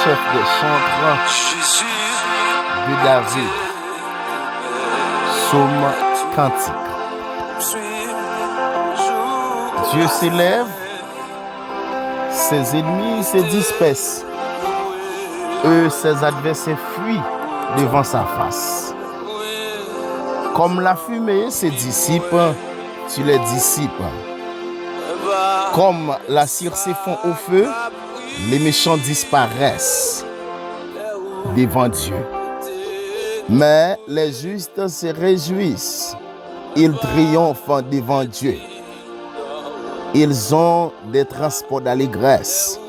chef des chantres de David. Psaume cantique. Dieu s'élève, ses ennemis se dispersent. Eux, ses adversaires fuient devant sa face. Comme la fumée se dissipe, tu les dissipes. Comme la cire s'effond au feu, les méchants disparaissent devant Dieu. Mais les justes se réjouissent. Ils triomphent devant Dieu. Ils ont des transports d'allégresse.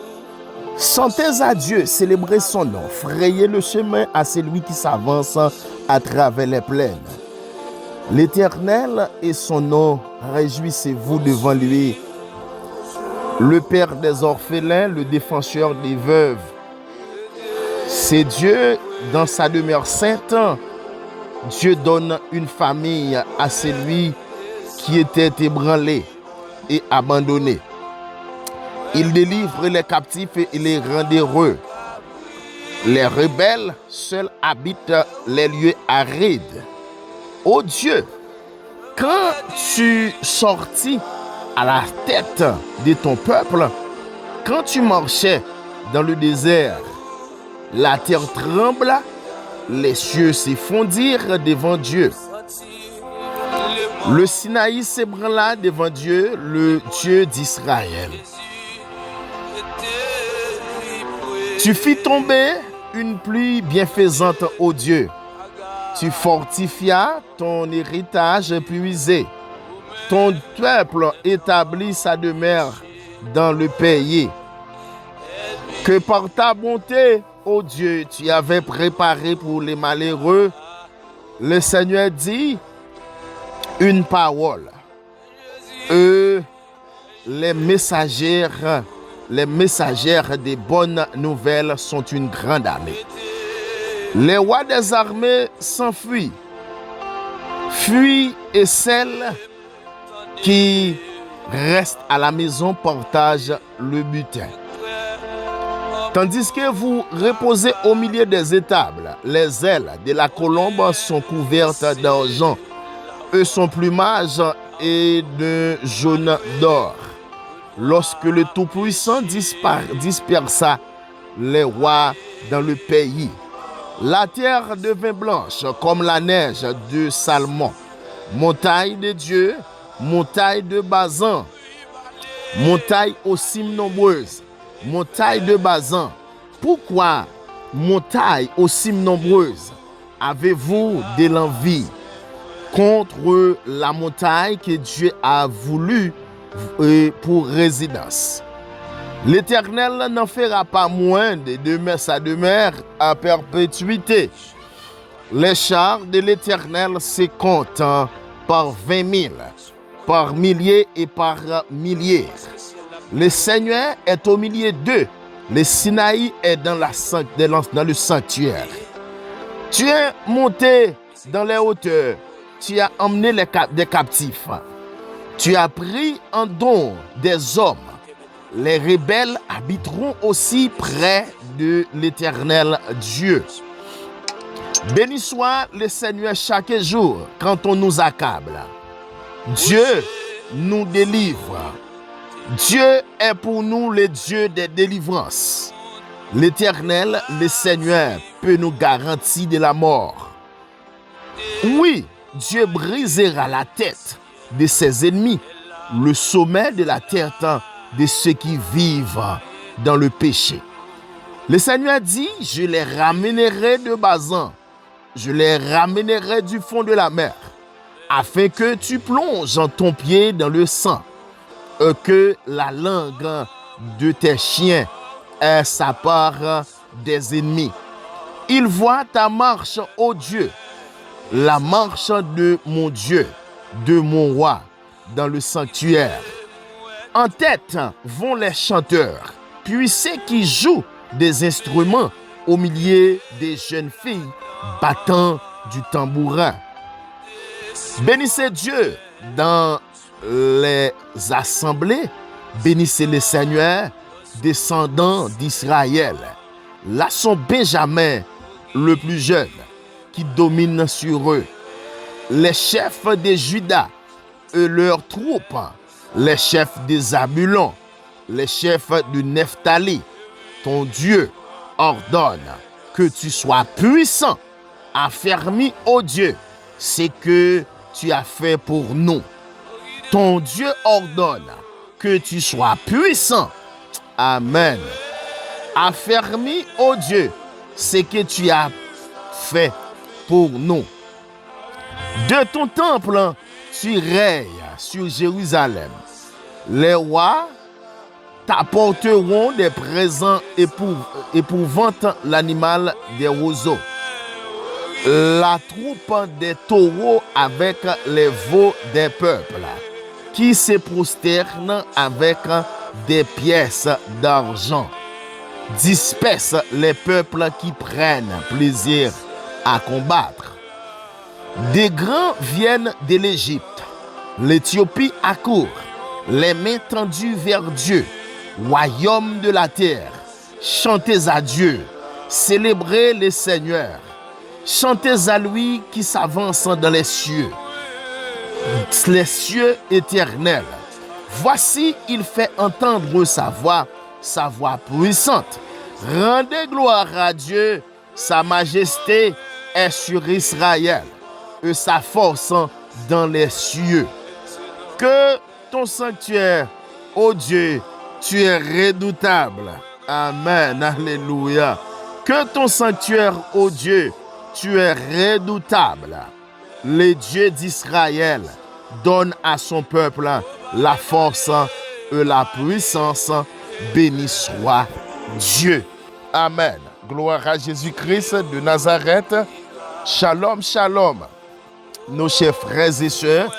Chantez à Dieu, célébrez son nom, frayez le chemin à celui qui s'avance à travers les plaines. L'Éternel est son nom, réjouissez-vous devant lui. Le Père des orphelins, le défenseur des veuves. C'est Dieu dans sa demeure sainte. Dieu donne une famille à celui qui était ébranlé et abandonné. Il délivre les captifs et les rend heureux. Les rebelles seuls habitent les lieux arides. Ô Dieu, quand tu sortis à la tête de ton peuple, quand tu marchais dans le désert, la terre trembla, les cieux s'effondirent devant Dieu. Le Sinaï s'ébranla devant Dieu, le Dieu d'Israël. Tu fis tomber une pluie bienfaisante, ô Dieu. Tu fortifias ton héritage puisé. Ton peuple établit sa demeure dans le pays. Que par ta bonté, ô Dieu, tu avais préparé pour les malheureux. Le Seigneur dit une parole. Eux, les messagères des bonnes nouvelles sont une grande armée. Les rois des armées s'enfuient. Fuient et celles qui restent à la maison partagent le butin. Tandis que vous reposez au milieu des étables, les ailes de la colombe sont couvertes d'argent. Son plumage est de jaune d'or. Lorsque le Tout-Puissant dispersa les rois dans le pays, la terre devint blanche comme la neige de Salmon. Montagne de Dieu, montagne de Bazan, montagne aux cimes nombreuses, montagne de Bazan. Pourquoi, montagne aux cimes nombreuses, avez-vous de l'envie contre la montagne que Dieu a voulu pour résidence? L'Éternel n'en fera pas moins de demeure sa demeure à perpétuité. Les chars de l'Éternel se comptent par 20 000, par milliers et par milliers. Le Seigneur est au milieu d'eux. Le Sinaï est dans le sanctuaire. Tu es monté dans les hauteurs. Tu as emmené des captifs. Tu as pris en don des hommes. Les rebelles habiteront aussi près de l'Éternel Dieu. Béni soit le Seigneur chaque jour quand on nous accable. Dieu nous délivre. Dieu est pour nous le Dieu des délivrances. L'Éternel, le Seigneur, peut nous garantir de la mort. Oui, Dieu brisera la tête de ses ennemis, le sommet de la terre de ceux qui vivent dans le péché. Le Seigneur dit, je les ramènerai de Bazan, je les ramènerai du fond de la mer, afin que tu plonges ton pied dans le sang, et que la langue de tes chiens ait sa part des ennemis. Il voit ta marche, ô Dieu, la marche de mon Dieu, de mon roi, dans le sanctuaire. En tête vont les chanteurs, puis ceux qui jouent des instruments au milieu des jeunes filles battant du tambourin. Bénissez Dieu dans les assemblées, bénissez le Seigneur, descendants d'Israël. Là sont Benjamin, le plus jeune, qui domine sur eux. Les chefs de Juda et leurs troupes, les chefs de Zabulon, les chefs de Nephtali. Ton Dieu ordonne que tu sois puissant, affermi, ô Dieu, ce que tu as fait pour nous. Ton Dieu ordonne que tu sois puissant. Amen. Affermi, ô Dieu, ce que tu as fait pour nous. De ton temple, tu règnes sur Jérusalem. Les rois t'apporteront des présents éprouvant l'animal des roseaux. La troupe des taureaux avec les veaux des peuples, qui se prosternent avec des pièces d'argent. Disperse les peuples qui prennent plaisir à combattre. Des grands viennent de l'Égypte, l'Éthiopie accourt, les mains tendues vers Dieu, royaume de la terre. Chantez à Dieu, célébrez le Seigneur. Chantez à lui qui s'avance dans les cieux éternels. Voici, il fait entendre sa voix puissante. Rendez gloire à Dieu, sa majesté est sur Israël, et sa force dans les cieux. Que ton sanctuaire, ô Dieu, tu es redoutable. Amen, alléluia. Que ton sanctuaire, ô Dieu, tu es redoutable. Le Dieu d'Israël donne à son peuple la force et la puissance. Béni soit Dieu. Amen. Gloire à Jésus-Christ de Nazareth. Shalom, shalom. Nos chers frères et sœurs,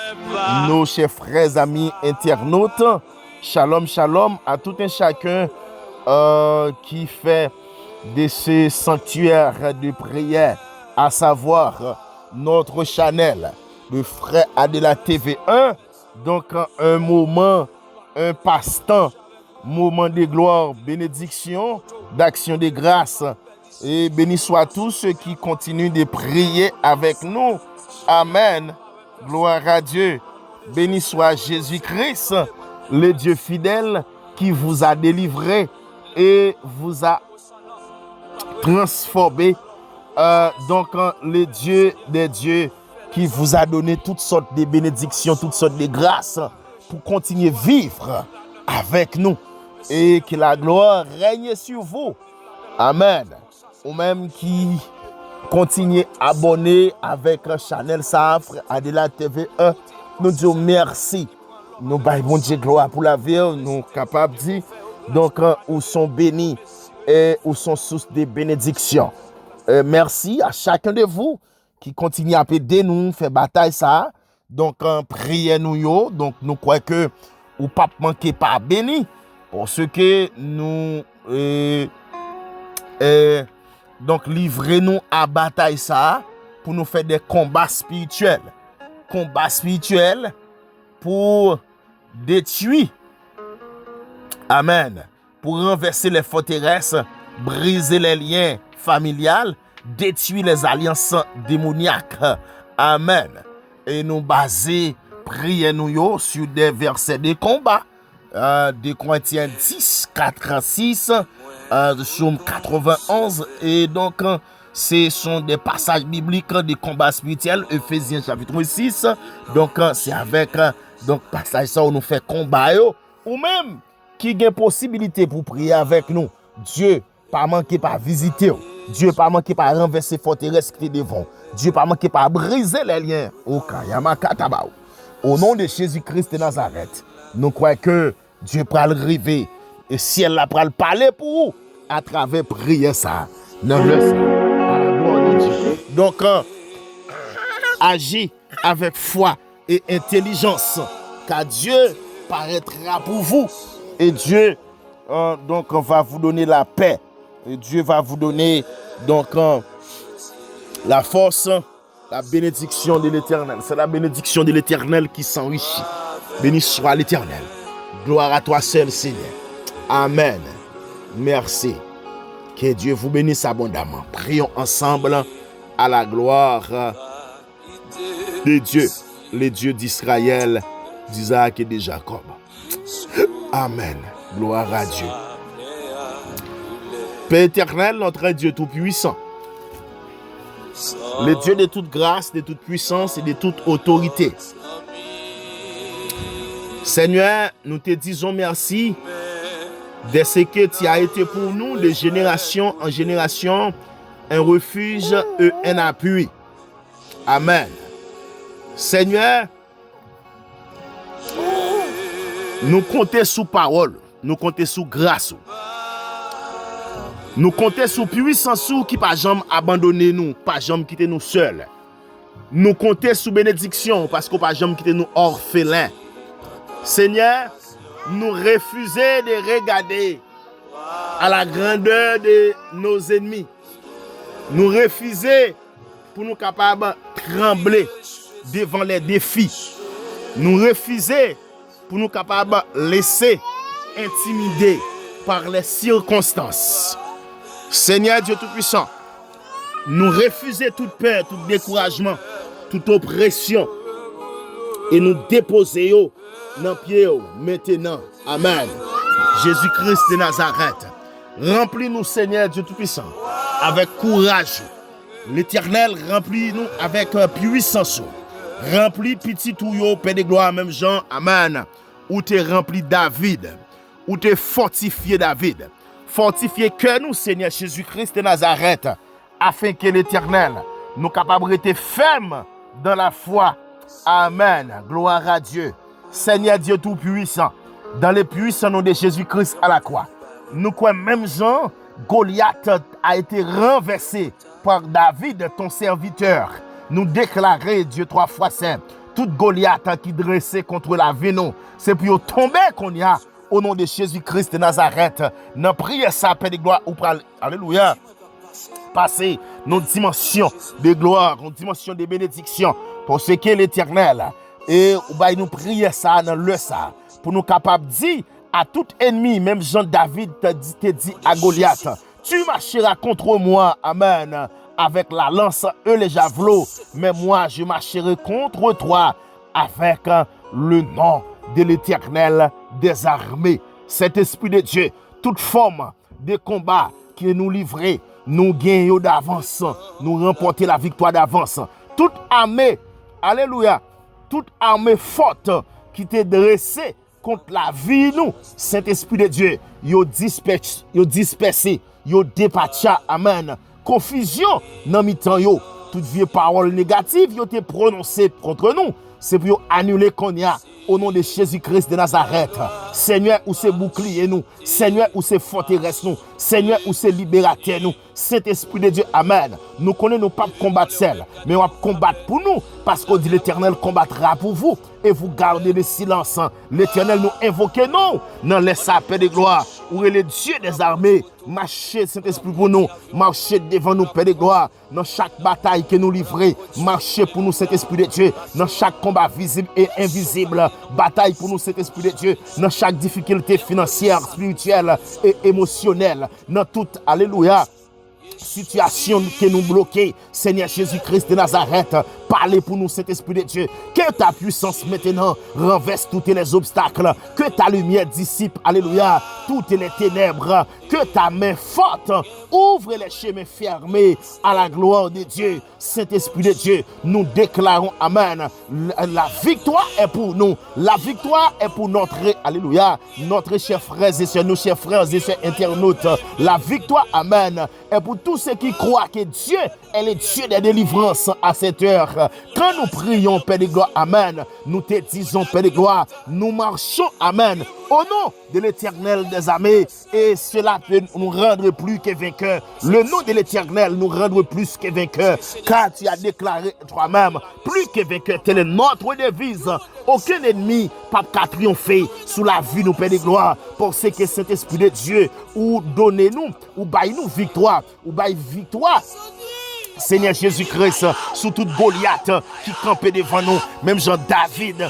nos chers frères amis internautes, shalom, shalom à tout un chacun qui fait de ce sanctuaire de prière, à savoir notre channel, le frère Adela TV1. Donc un moment, un passe-temps, moment de gloire, bénédiction, d'action de grâce. Et béni soient tous ceux qui continuent de prier avec nous. Amen. Gloire à Dieu. Béni soit Jésus-Christ, le Dieu fidèle qui vous a délivré et vous a transformé. Donc, le Dieu des dieux qui vous a donné toutes sortes de bénédictions, toutes sortes de grâces pour continuer à vivre avec nous. Et que la gloire règne sur vous. Amen. Ou même qui continuez à abonner avec Chanel Safre, Adela TV1. Nous disons merci. Nous baillons bon Dieu gloire pour la vie. Nous capables de dire. Donc, où sont bénis et où sont source de bénédiction. Merci à chacun de vous qui continue à aider nous, faire bataille ça. Donc, priez nous yo. Donc, nous croyons que ou pas manquer pas béni. Pour ce que nous donc livrez-nous à bataille ça pour nous faire des combats spirituels. Combats spirituels pour détruire. Amen. Pour renverser les forteresses, briser les liens familiaux, détruire les alliances démoniaques. Amen. Et nous baser, priez nous sur des versets de combat. 2 Corinthiens 10, 4, 6, Psaume 91. Et donc, ce sont des passages bibliques de combat spirituel, Ephésiens chapitre 6. Donc, c'est avec donc passage ça où nous fait combat. Ou même, qui a possibilité pour prier avec nous. Dieu, pas manquer pas visiter. Dieu, pas manquer pas renverser forteresse qui est devant. Dieu, pas manquer pas briser les liens. Au nom de Jésus-Christ de Nazareth, nous croyons que Dieu peut le rêver et ciel la peut le parler pour vous à travers prière ça. Non, donc, agis avec foi et intelligence, car Dieu paraîtra pour vous et Dieu donc va vous donner la paix. Et Dieu va vous donner donc la force, la bénédiction de l'Éternel. C'est la bénédiction de l'Éternel qui s'enrichit. Béni soit l'Éternel. Gloire à toi seul, Seigneur. Amen. Merci. Que Dieu vous bénisse abondamment. Prions ensemble à la gloire de Dieu, les dieux d'Israël, d'Isaac et de Jacob. Amen. Gloire à Dieu. Père éternel, notre Dieu tout-puissant, le Dieu de toute grâce, de toute puissance et de toute autorité. Seigneur, nous te disons merci de ce que tu as été pour nous de génération en génération un refuge et un appui. Amen. Seigneur, nous comptons sous parole, nous comptons sous grâce. Nous comptons sous puissance qui pas jamais abandonner nous, pas jamais quitter nous seuls. Nous comptons sous bénédiction parce qu'on pas jamais quitter nous orphelins. Seigneur, nous refusons de regarder à la grandeur de nos ennemis. Nous refusons pour nous capables de trembler devant les défis. Nous refusons pour nous capables de laisser intimider par les circonstances. Seigneur Dieu Tout-Puissant, nous refusons toute peur, tout découragement, toute oppression et nous déposons dans le pied maintenant. Amen. Jésus-Christ de Nazareth, remplis-nous Seigneur Dieu Tout-Puissant avec courage. L'Éternel remplis-nous avec puissance. Remplis petit touyo, Père de gloire, même Jean. Amen. Où t'es rempli David, où t'es fortifié David. Fortifiez que nous, Seigneur Jésus-Christ de Nazareth, afin que l'Éternel nous capables de rester fermes dans la foi. Amen. Gloire à Dieu. Seigneur Dieu Tout-Puissant, dans le puissant nom de Jésus-Christ à la croix, nous croyons même Jean, Goliath a été renversé par David, ton serviteur. Nous déclarer, Dieu trois fois saint, toute Goliath qui dressait contre la vie, nous, c'est pour tomber qu'on y a. Au nom de Jésus-Christ de Nazareth, nous prions ça, Père de gloire, ou pral, alléluia, passer nos dimensions de gloire, nos dimensions de bénédiction, pour ce qu'est l'Éternel. Et nous prions ça dans le ça, pour nous capables de dire à tout ennemi, même Jean-David te dit à Goliath, tu marcheras contre moi, amen, avec la lance et les javelots, mais moi je marcherai contre toi avec le nom de l'Éternel des armées. Cet esprit de Dieu, toute forme de combat qui nous livrait, nous gagnons d'avance, nous remporter la victoire d'avance. Toute armée, alléluia, toute armée forte qui t'est dressée contre la vie, nous, cet esprit de Dieu, yo dispersé, yo dépatché, amen. Confusion, dans mi-temps yo, toute vieille parole négative, yo te prononcée contre nous, c'est pour annuler qu'on y a. Au nom de Jésus-Christ de Nazareth, Seigneur, où c'est bouclier nous, Seigneur, où c'est forteresse nous, Seigneur, où c'est libérateur nous, cet esprit de Dieu, amen. Nous connaissons pas combattre seul, mais on va combattre pour nous, parce qu'on dit l'Éternel combattra pour vous, et vous gardez le silence. L'Éternel nous invoque nous, dans les sapins de gloire, où est le Dieu des armées, marchez cet esprit pour nous, marchez devant nous, Père de gloire, dans chaque bataille que nous livrons, marchez pour nous cet esprit de Dieu, dans chaque combat visible et invisible, bataille pour nous cet esprit de Dieu, dans chaque difficulté financière, spirituelle et émotionnelle, dans toute, alléluia, situation que nous bloquons, Seigneur Jésus-Christ de Nazareth, parlez pour nous cet esprit de Dieu, que ta puissance maintenant renverse tous les obstacles, que ta lumière dissipe, alléluia, toutes les ténèbres, que ta main forte ouvre les chemins fermés à la gloire de Dieu. Saint-Esprit de Dieu, nous déclarons, amen, la victoire est pour nous, la victoire est pour notre, alléluia, notre chers frères et sœurs, nos chers frères et sœurs internautes, la victoire, amen, est pour tous ceux qui croient que Dieu est le Dieu des délivrances à cette heure. Quand nous prions, Père de gloire, amen, nous te disons, Père de gloire, nous marchons, amen, au nom de l'Éternel des armées, et cela peut nous rendre plus que vainqueurs. Le nom de l'Éternel nous rendre plus que vainqueurs, car tu as déclaré toi-même, plus que vainqueur, telle est notre devise. Aucun ennemi pas qu'à triompher sous la vie nous, Père de gloire, pour ce que cet esprit de Dieu, ou donnez-nous, ou baille-nous victoire, ou baille victoire, Seigneur Jésus-Christ, sous toute Goliath qui campait devant nous, même Jean-David,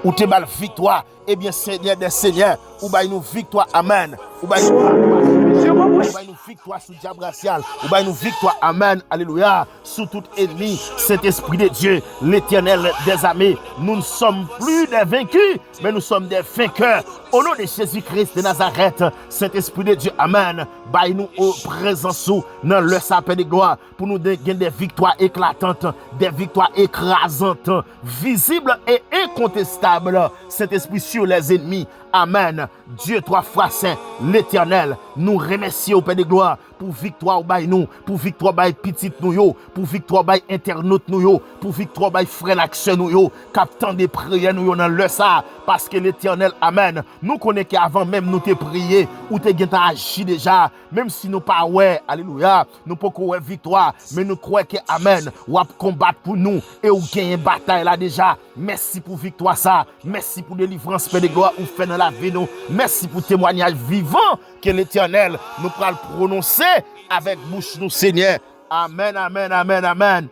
où tu as victoire, eh bien Seigneur des Seigneurs, ou baille nous victoire, amen, ou baille nous ou bail nous victoire sous diable racial, ou bail nous victoire, amen, alléluia, sous tout ennemi, Saint-Esprit de Dieu, l'Éternel des armées, nous ne sommes plus des vaincus, mais nous sommes des vainqueurs, au nom de Jésus-Christ de Nazareth, Saint-Esprit de Dieu, amen, bail nous au présent sous, dans le sapin de gloire, pour nous gagner des victoires éclatantes, des victoires écrasantes, visibles et incontestables, Saint-Esprit sur les ennemis, amen, Dieu trois fois saint, l'Éternel, nous remercions au Père de gloire, pour victoire by nous, pour victoire by petit nous yo, pour victoire by internaute nous yo, pour victoire by frère l'action nous yo, captant des prières nous yo dans le ça, parce que l'Éternel, amen, nous connaissons qu'avant même nous te prier, ou te gen agi déjà, même si nous pas ouais, alléluia, nous pas ouais victoire, mais nous croyons que amen, ou ap combattre pour nous, et ou gagner bataille là déjà, merci pour victoire ça, merci pour délivrance, Père de gloire, ou fait dans la vie nous, merci pour témoignage vivant, que l'Éternel nous pourra le prononcer avec bouche nous, Seigneur. Amen, amen, amen, amen.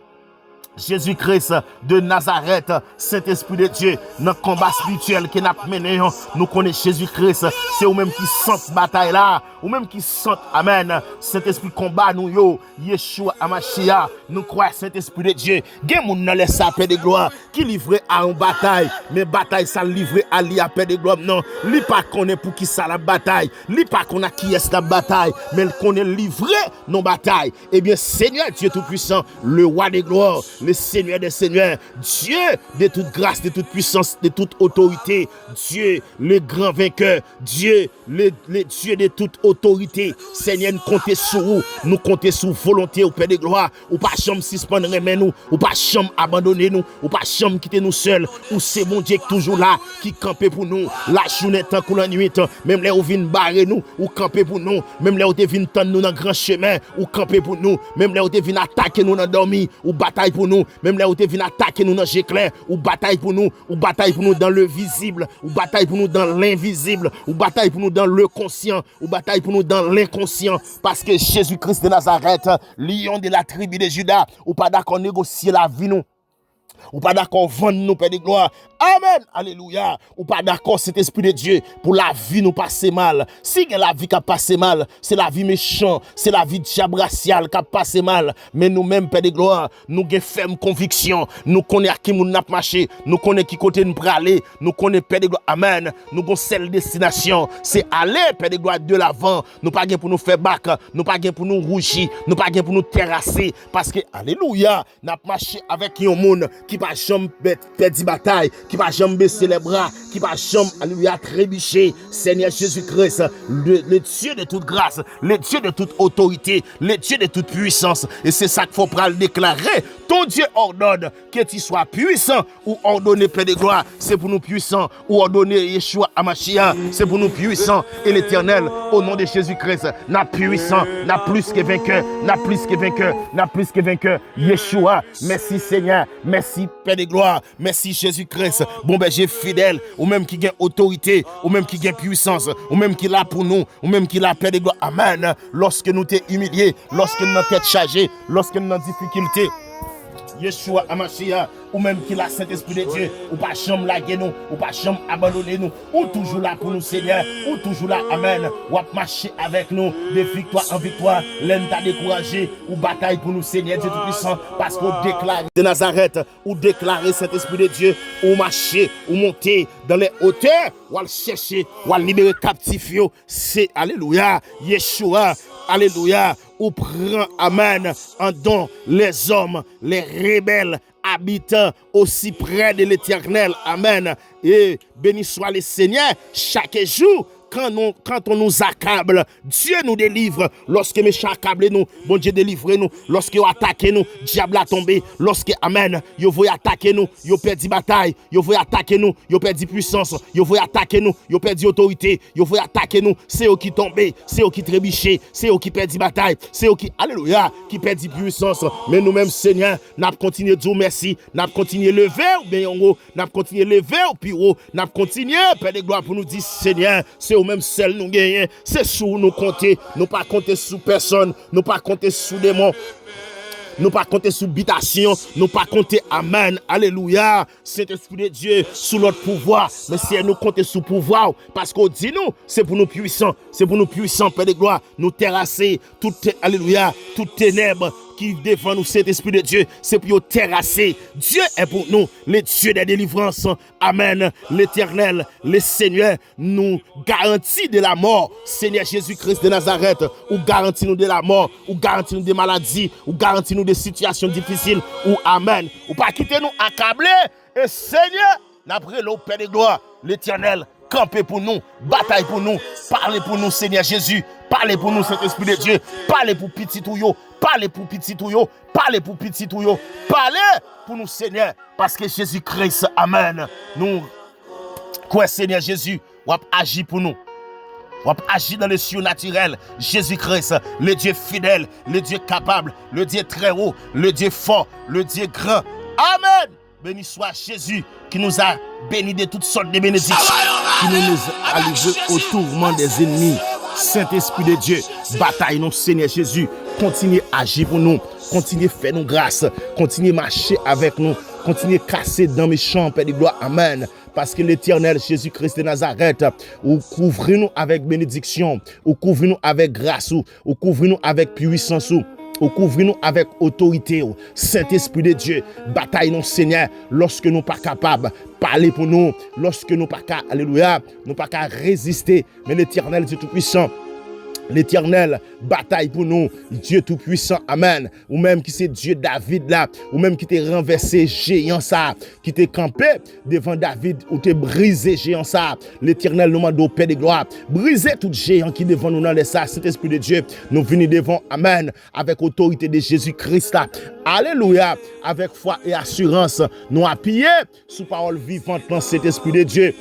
Jésus-Christ de Nazareth, Saint-Esprit de Dieu, dans le combat spirituel que nous avons mené, nous connaissons Jésus-Christ, c'est vous-même qui sent bataille là, ou même qui sent, amen, Saint-Esprit combat nous yo, Yeshua Amashia, nous croyons Saint-Esprit de Dieu, il y a des gens dans les sapins de gloire qui livrent à une bataille, mais bataille ça livre à l'IAP de gloire, non, li pas connaît pour qui ça la bataille, li pas connaît qui est la bataille, mais qu'on est livré nos batailles, eh bien Seigneur Dieu Tout-Puissant, le roi des gloires, le Seigneur des seigneurs, Dieu de toute grâce, de toute puissance, de toute autorité, Dieu le grand vainqueur, Dieu le Dieu de toute autorité, Seigneur, nous comptons sur vous, nous comptons sur volonté au Père de gloire, ou pas chambre suspendre nous, ou pas chambre abandonner nous, ou pas chambre quitter nous seuls, ou c'est mon Dieu toujours là, qui campe pour nous, la journée tant que la nuit, même les ou viennent barrer nous, ou camper pour nous, même les ou viennent tendre nous dans grand chemin, ou camper pour nous, même les ou viennent attaquer nous dans dormi, ou bataille pour nous, même là où tu viens attaquer nous dans l'éclair, ou bataille pour nous dans le visible, ou bataille pour nous dans l'invisible, ou bataille pour nous dans le conscient, ou bataille pour nous dans l'inconscient, parce que Jésus-Christ de Nazareth, lion de la tribu de Juda, ou pas d'accord négocier la vie nous, ou pas d'accord vendre nous, Père de gloire. Amen, alléluia. Ou pas d'accord cet esprit de Dieu pour la vie nous passer mal. Si la vie qui a passé mal, c'est la vie méchante, c'est la vie diable raciale qui a passé mal. Mais nous-mêmes, Père de gloire, nous avons ferme conviction. Nous connaissons à qui nous avons marché, nous connaissons qui côté nous aller, nous connaissons Père de gloire. Amen. Nous avons cette destination. C'est aller, Père de gloire, de l'avant. Nous pas pour nous faire bac, nous pas pour nous rougir, nous pas pour nous terrasser. Parce que, alléluia, nous avons marché avec un monde qui va jamais perdre bataille, qui va jamais baisser les bras, qui va jamais, alléluia, trébucher. Seigneur Jésus-Christ, le Dieu de toute grâce, le Dieu de toute autorité, le Dieu de toute puissance. Et c'est ça qu'il faut le déclarer. Ton Dieu ordonne que tu sois puissant ou ordonner Père de gloire. C'est pour nous puissants. Ou ordonner Yeshua Amashia. C'est pour nous puissants. Et l'Éternel, au nom de Jésus-Christ, n'a puissant, n'a plus que vainqueur, n'a plus que vainqueur, n'a plus que vainqueur. Yeshua, merci Seigneur, merci Père de gloire, merci Jésus-Christ, bon berger fidèle, ou même qui gagne autorité, ou même qui gagne puissance, ou même qui l'a pour nous, ou même qui l'a Père de gloire. Amen. Lorsque nous t'es humiliés, lorsque nous sommes tête chargée, lorsque nous sommes en difficulté, Yeshua Amashia, ou même qui la Saint-Esprit de Dieu, ou pas chambre laguer nous, ou pas chambre abandonner nous, ou toujours là pour nous Seigneur, ou toujours là, amen, ou marcher avec nous, de victoire en victoire, l'un t'a découragé, ou bataille pour nous Seigneur Dieu Tout-Puissant, parce qu'on déclare de Nazareth, ou déclarer Saint-Esprit de Dieu, ou marcher, ou monter dans les hauteurs, ou aller chercher, ou aller libérer captifs, c'est, alléluia, Yeshua, alléluia, ou prend, amen, en don les hommes, les rebelles, habitants aussi près de l'Éternel, amen, et béni soit le Seigneur chaque jour. Quand on nous accable, Dieu nous délivre. Lorsque méchants accablent nous, bon Dieu délivre nous. Lorsque vous attaquez nous, diable a tombé. Lorsque, amen, vous voulez attaquer nous, vous perdez bataille. Vous voulez attaquer nous, vous perdez puissance. Vous voulez attaquer nous, vous perdez autorité. Vous voulez attaquer nous, c'est eux qui tombent, c'est eux qui trébuchent, c'est eux qui perdent bataille, c'est eux qui, alléluia, qui perdent puissance. Mais nous-mêmes, Seigneur, nous continuons de dire merci, nous continuons de lever au bien en haut, nous continuons de lever au plus haut, nous continuons, Père de gloire, pour nous dire, Seigneur, c'est même celle nous gagnons, c'est sur nous compter, nous pas compter sur personne, nous pas compter sur démons. nous pas compter sous habitation, nous pas compter amen, alléluia, Saint-Esprit de Dieu, sous notre pouvoir, mais si nous compter sous pouvoir, parce qu'on dit nous, c'est pour nous puissants, Père de gloire, nous terrasser, alléluia, toutes ténèbres qui défend nous, cet esprit de Dieu, c'est pour terrasser. Dieu est pour nous, le Dieu des délivrances. Amen. L'Éternel, le Seigneur, nous garantit de la mort. Seigneur Jésus-Christ de Nazareth, ou garantit nous de la mort, ou garantit nous des maladies, ou garantit nous des situations difficiles, ou Amen. Ou pas quitter nous accablés. Et Seigneur, d'après le Père de gloire, l'Éternel, camper pour nous, bataille pour nous, parlez pour nous, Seigneur Jésus, parlez pour nous, cet esprit de Dieu, parlez pour petit touyo, parlez pour petit touyo, parlez pour petit touyo, parlez pour nous, Seigneur, parce que Jésus-Christ, amen, nous, quoi, Seigneur Jésus, ou agit pour nous, ou agit dans le surnaturel, Jésus-Christ, le Dieu fidèle, le Dieu capable, le Dieu très haut, le Dieu fort, le Dieu grand, amen. Béni soit Jésus qui nous a bénis de toutes sortes de bénédictions, qui nous a livrés au tourment des ennemis. Saint-Esprit de Dieu, bataille nous, Seigneur Jésus. Continuez à agir pour nous, continuez à faire nous grâce, continuez à marcher avec nous, continuez à casser dans mes champs, Père de gloire. Amen. Parce que l'Éternel Jésus-Christ de Nazareth, ou couvrez-nous avec bénédiction, ou couvrez-nous avec grâce, ou couvrez-nous avec puissance, ou couvrez-nous avec autorité. Saint-Esprit de Dieu, bataille nous, Seigneur, lorsque nous pas capables, parlez pour nous, lorsque nous pas capables, alléluia, nous pas capables résister, mais l'Éternel Dieu Tout-Puissant, l'Éternel bataille pour nous, Dieu Tout-Puissant, amen. Ou même qui c'est Dieu David là, ou même qui t'est renversé géant ça, qui t'est campé devant David, ou t'est brisé géant ça. L'Éternel nous demande au Père de gloire, brisez tout géant qui devant nous dans les ça, Saint-Esprit de Dieu, nous venons devant, amen, avec autorité de Jésus-Christ là. Alléluia, avec foi et assurance, nous appuyons sous parole vivante dans cet Esprit de Dieu.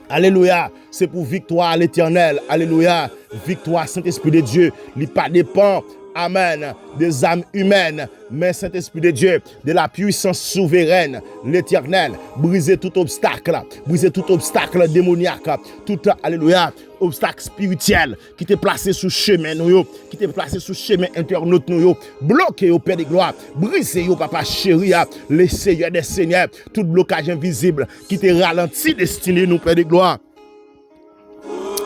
Alléluia, c'est pour victoire à l'Éternel. Alléluia, victoire Saint-Esprit de Dieu. Il n'est pas dépend, amen, des âmes humaines, mais Saint-Esprit de Dieu, de la puissance souveraine, l'Éternel, briser tout obstacle démoniaque, tout, alléluia, obstacle spirituel qui t'est placé sous chemin nous, qui t'est placé sous chemin internaute nous, bloqué au Père de gloire, brisé au Papa chéri, les seigneurs des seigneurs, tout blocage invisible qui t'est ralenti destiné nous, Père de gloire.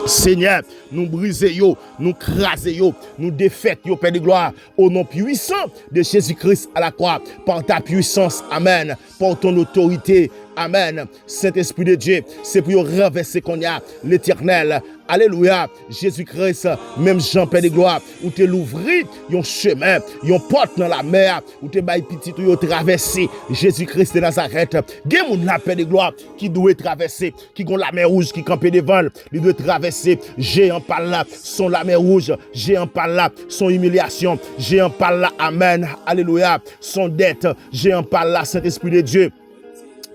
Seigneur, nous briser yo, nous craser yo, nous défaire yo, Père de gloire, au nom puissant de Jésus-Christ à la croix, par ta puissance, amen, par ton autorité, amen. Saint-Esprit de Dieu, c'est pour renverser qu'on y a l'Éternel, alléluia, Jésus-Christ, même Jean, Père de gloire, où tu l'ouvri, yon chemin, yon porte dans la mer, où tu bail petit, ou yon traversé, Jésus-Christ de Nazareth, gen moun la, Père de gloire, qui doit traverser, qui gon la mer rouge, qui campait devant, il doit traverser, géant par là, son la mer rouge, géant par là, son humiliation, géant par là, amen, alléluia, son dette, géant par là, Saint-Esprit de Dieu,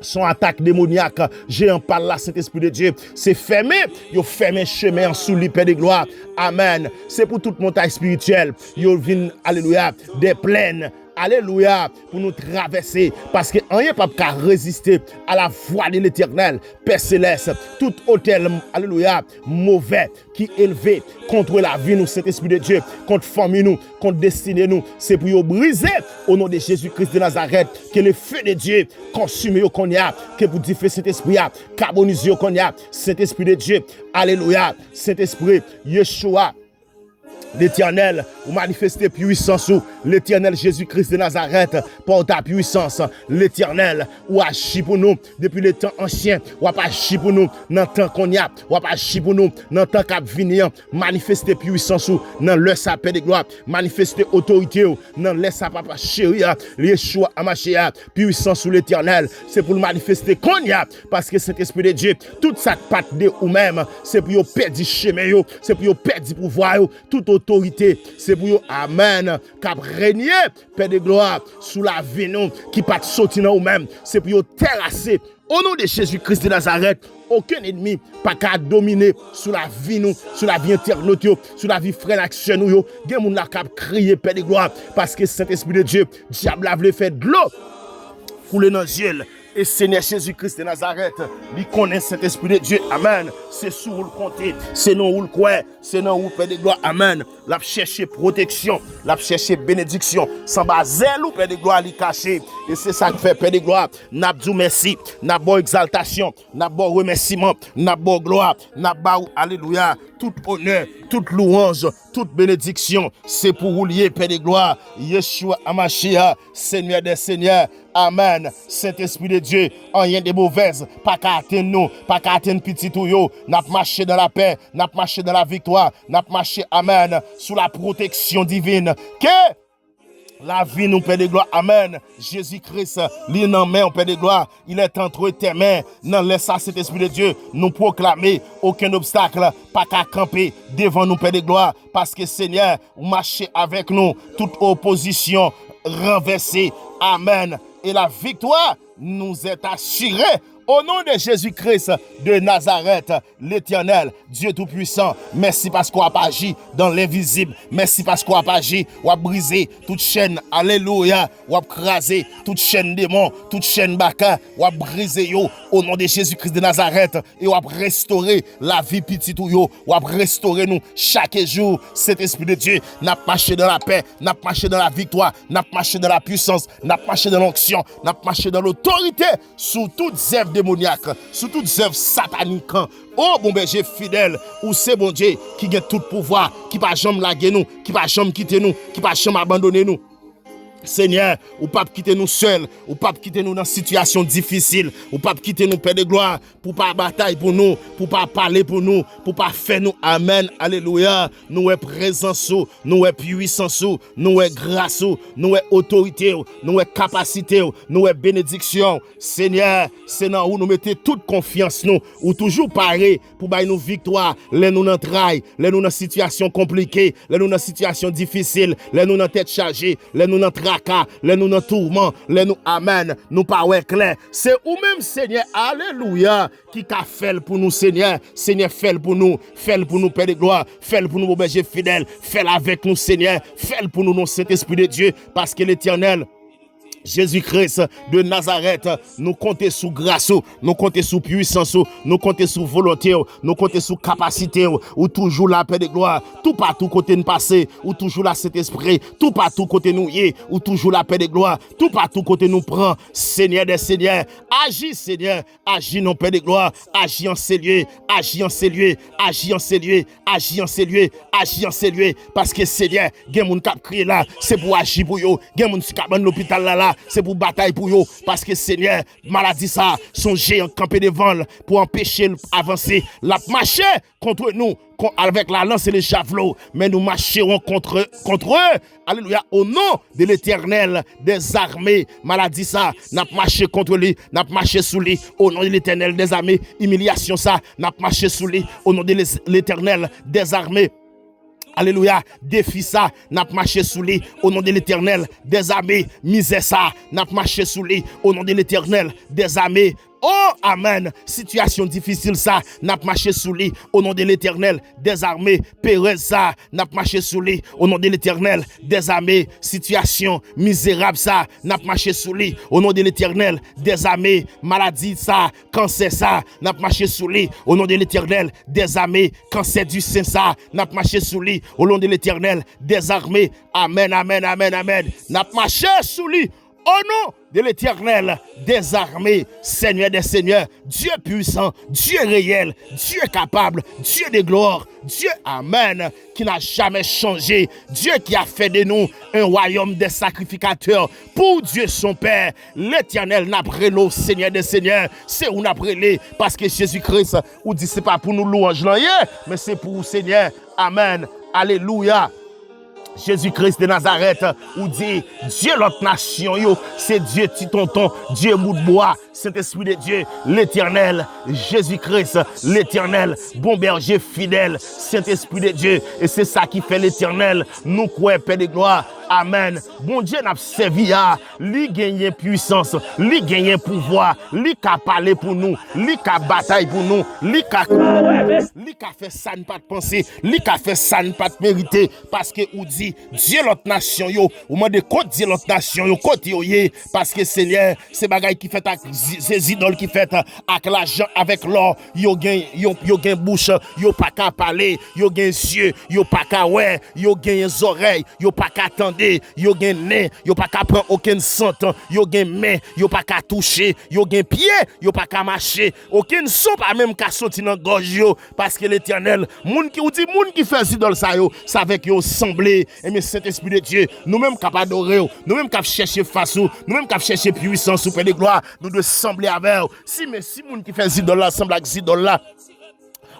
son attaque démoniaque, géant par là, Saint-Esprit de Dieu, c'est fermé, yo fermé chemin sous les Père de gloire, amen, c'est pour toute montagne spirituelle, yo vin, alléluia, des plaines, alléluia, pour nous traverser, parce que rien pas qu'à résister à la voix de l'Éternel, Père Céleste, tout hôtel, alléluia, mauvais, qui élevé contre la vie, nous, Saint-Esprit de Dieu, contre famille, nous, contre destinée, nous, c'est pour nous briser, au nom de Jésus-Christ de Nazareth, que le feu de Dieu consume au qu'on y a, que vous diffusez cet esprit, carbonise au qu'on y a, Saint-Esprit de Dieu, alléluia, Saint-Esprit, Yeshua, l'Éternel, ou manifester puissance, l'Éternel Jésus-Christ de Nazareth, par ta puissance, l'Éternel, ou agit pour nous, depuis les temps anciens, ou agit pour nous, dans le temps qu'on y a, ou agit pour nous, dans le temps qu'à venir, manifester puissance, dans le sapin de gloire, manifester autorité, dans le sapin papa chéri, Yeshua Amashia, puissance sous l'Éternel, c'est pour le manifester qu'on y a, parce que cet esprit de Dieu, toute sa patte de ou même, c'est pour perdre chemin, c'est pour perdre pouvoir, toute autorité, c'est pour vous, amen, cap régner, Père de gloire, sous la vie, nous, qui pas sortir dans vous-même, c'est pour vous terrasser, au nom de Jésus-Christ de Nazareth, aucun ennemi pas qu'à dominer sous la vie, nous, sous la vie internaute, sous la vie frère action, nous, gen moun la cap crier, Père de gloire, parce que cet esprit de Dieu, diable a voulu faire de l'eau, couler dans les yeux, Et Seigneur Jésus-Christ de Nazareth, lui connaît cet esprit de Dieu. Amen. C'est sous où le compter. C'est non où le croire. C'est non où Père de gloire. Amen. L'a chercher protection. L'a chercher bénédiction. Sans baser ou Père de gloire lui cacher. Et c'est ça que fait Père de gloire. N'a dit merci. N'a bon exaltation. N'a bon remerciement. N'a bon gloire. N'a bon alléluia. Tout honneur, toute louange, toute bénédiction. C'est pour vous lier Père de gloire. Yeshua Amashia, Seigneur des Seigneurs. Amen. Saint-Esprit de Dieu, rien de mauvaise, pas qu'à atteindre nous, pas qu'à atteindre petit ou yo, n'a marché dans la paix, n'a marché dans la victoire, n'a marché, amen, sous la protection divine. Que la vie nous Père de gloire, amen. Jésus-Christ, l'île en main, Père de gloire, il est entre tes mains. Non, laisse ça, cet esprit de Dieu, nous proclamer aucun obstacle, pas qu'à camper devant nous, Père de gloire, parce que Seigneur, vous marchez avec nous, toute opposition renversée, amen. Et la victoire nous est assurée au nom de Jésus-Christ de Nazareth, l'Éternel, Dieu Tout-Puissant. Merci parce qu'on a agi dans l'invisible. Merci parce qu'on a agi, on a brisé toute chaîne, alléluia, on a crasé toute chaîne démon, toute chaîne baka, on a brisé yo au nom de Jésus-Christ de Nazareth et on a restauré la vie petite ou yo, on a restauré nous chaque jour. Cet esprit de Dieu n'a marché dans la paix, n'a marché dans la victoire, n'a marché dans la puissance, n'a marché dans l'onction, n'a marché dans l'autorité sous toutes œuvres démoniaques, sous toutes œuvres sataniques. Oh bon berger fidèle, ou c'est bon Dieu qui a tout pouvoir, qui pas jamais laguer nous, qui pas jamais quitter nous, qui pas jamais abandonner nous. Seigneur, ou pas quitter nous seuls, ou pas quitter nous dans une situation difficile, ou pas quitter nous Père de gloire, pour pas bataille pour nous, pour pas parler pour nous, pour pas faire nous, amen, alléluia. Nous est présence, nous est puissance, nous est grâce, nous est autorité, nous est capacité, nous est bénédiction. Seigneur, c'est dans où nous mettons toute confiance nous, ou toujours pareil pour bailler nous victoire, les nous dans trail, les nous dans situation compliquée, les nous dans situation difficile, les nous dans tête chargée, les nous dans les nous dans tourment, les nous amen, nous pas ouais clair. C'est ou même Seigneur, alléluia, qui a fait pour nous Seigneur. Seigneur fait pour nous Père de gloire, fait pour nous berger fidèle, fait avec nous Seigneur, fait pour nous non Saint-Esprit de Dieu, parce que l'Éternel Jésus-Christ de Nazareth, nous comptons sous grâce, nous comptons sous puissance, nous comptons sous volonté, nous comptons sous capacité, ou toujours la paix de gloire, tout partout côté nous passer, ou toujours la Saint-Esprit, tout partout côté nous y est, ou toujours la paix de gloire, tout partout côté nous prend, Seigneur des Seigneurs, agis Seigneur, agis non paix de gloire, agis en ces lieux, agis en ces lieux, agis en ces lieux, agis en ces lieux, agis en ces lieux, parce que Seigneur, gen moun k'ap crier là, c'est pour agir pour yo, gen moun k'ap dans l'hôpital là, c'est pour bataille pour eux, parce que Seigneur, maladie ça, son géant campé devant pour empêcher d'avancer. La marché contre nous, avec la lance et les javelots, mais nous marcherons contre eux. Alléluia, au nom de l'Éternel des armées. Maladie ça, n'a marché contre lui, n'a marché sous lui, au nom de l'Éternel des armées. Humiliation ça, n'a marché sous lui, au nom de l'Éternel des armées. Alléluia, défi ça, n'a marché sous lui, au nom de l'Éternel des armées. Misère ça, n'a marché sous lui, au nom de l'Éternel des armées. Oh, amen. Situation difficile ça, n'a marché sous lui, au nom de l'Éternel des armées. Pérez ça, n'a marché sous lui, au nom de l'Éternel des armées. Situation misérable ça, n'a marché sous lui, au nom de l'Éternel des armées. Maladie ça, cancer ça, n'a marché sous lui, au nom de l'Éternel des armées. Cancer du sein ça, n'a marché sous lui, au nom de l'Éternel des armées. Amen, amen, amen, amen. N'a marché sous lui, au nom de l'Éternel des armées, Seigneur des seigneurs, Dieu puissant, Dieu réel, Dieu capable, Dieu de gloire, Dieu, amen, qui n'a jamais changé, Dieu qui a fait de nous un royaume des sacrificateurs pour Dieu son Père. L'Éternel n'a pas l'eau, Seigneur des seigneurs, c'est où n'a pas parce que Jésus-Christ, ou dit c'est pas pour nous louange là, mais c'est pour vous, Seigneur, amen, alléluia. Jésus-Christ de Nazareth, ou dit Dieu l'autre nation, c'est Dieu petit tonton, Dieu bout de bois, Saint-Esprit de Dieu, l'Éternel, Jésus-Christ, l'Éternel, bon berger fidèle, Saint-Esprit de Dieu, et c'est ça qui fait l'Éternel, nous croyons, Père de gloire. Amen. Bon Dieu n'a servi à lui gagner puissance, lui gagner pouvoir, lui qui parler pour nous, lui qui bataille pour nous, lui qui fait ça ne pas de penser, lui qui fait ça ne pas de mériter, parce que ou dit Dieu l'autre nation yo, ou moins de côté Dieu l'autre nation yo côté yo parce que Seigneur c'est bagaille qui fait avec ces idoles qui fait avec l'argent, avec l'or, yo gen bouche, yo pas qu'à parler, yo gen yeux, yo pas qu'à ouais, yo gen oreilles, yo pas qu'à attendre, yo gen nez, yo pas qu'à prendre aucun sentence, yo gen main, yo pas qu'à toucher, yo gen pied, yo pas qu'à marcher, aucun son pas même qu'à sortir dans gorge yo, parce que l'Éternel, moun qui fait idole ça yo, ça avec yo semblé, et mais Saint-Esprit de Dieu, nous-mêmes capable adorer, nous-mêmes capable chercher face, nous-mêmes capable chercher puissance, ou Père de gloire, nous devons sembler avec. Si moun qui fait idole là, semble avec idole là,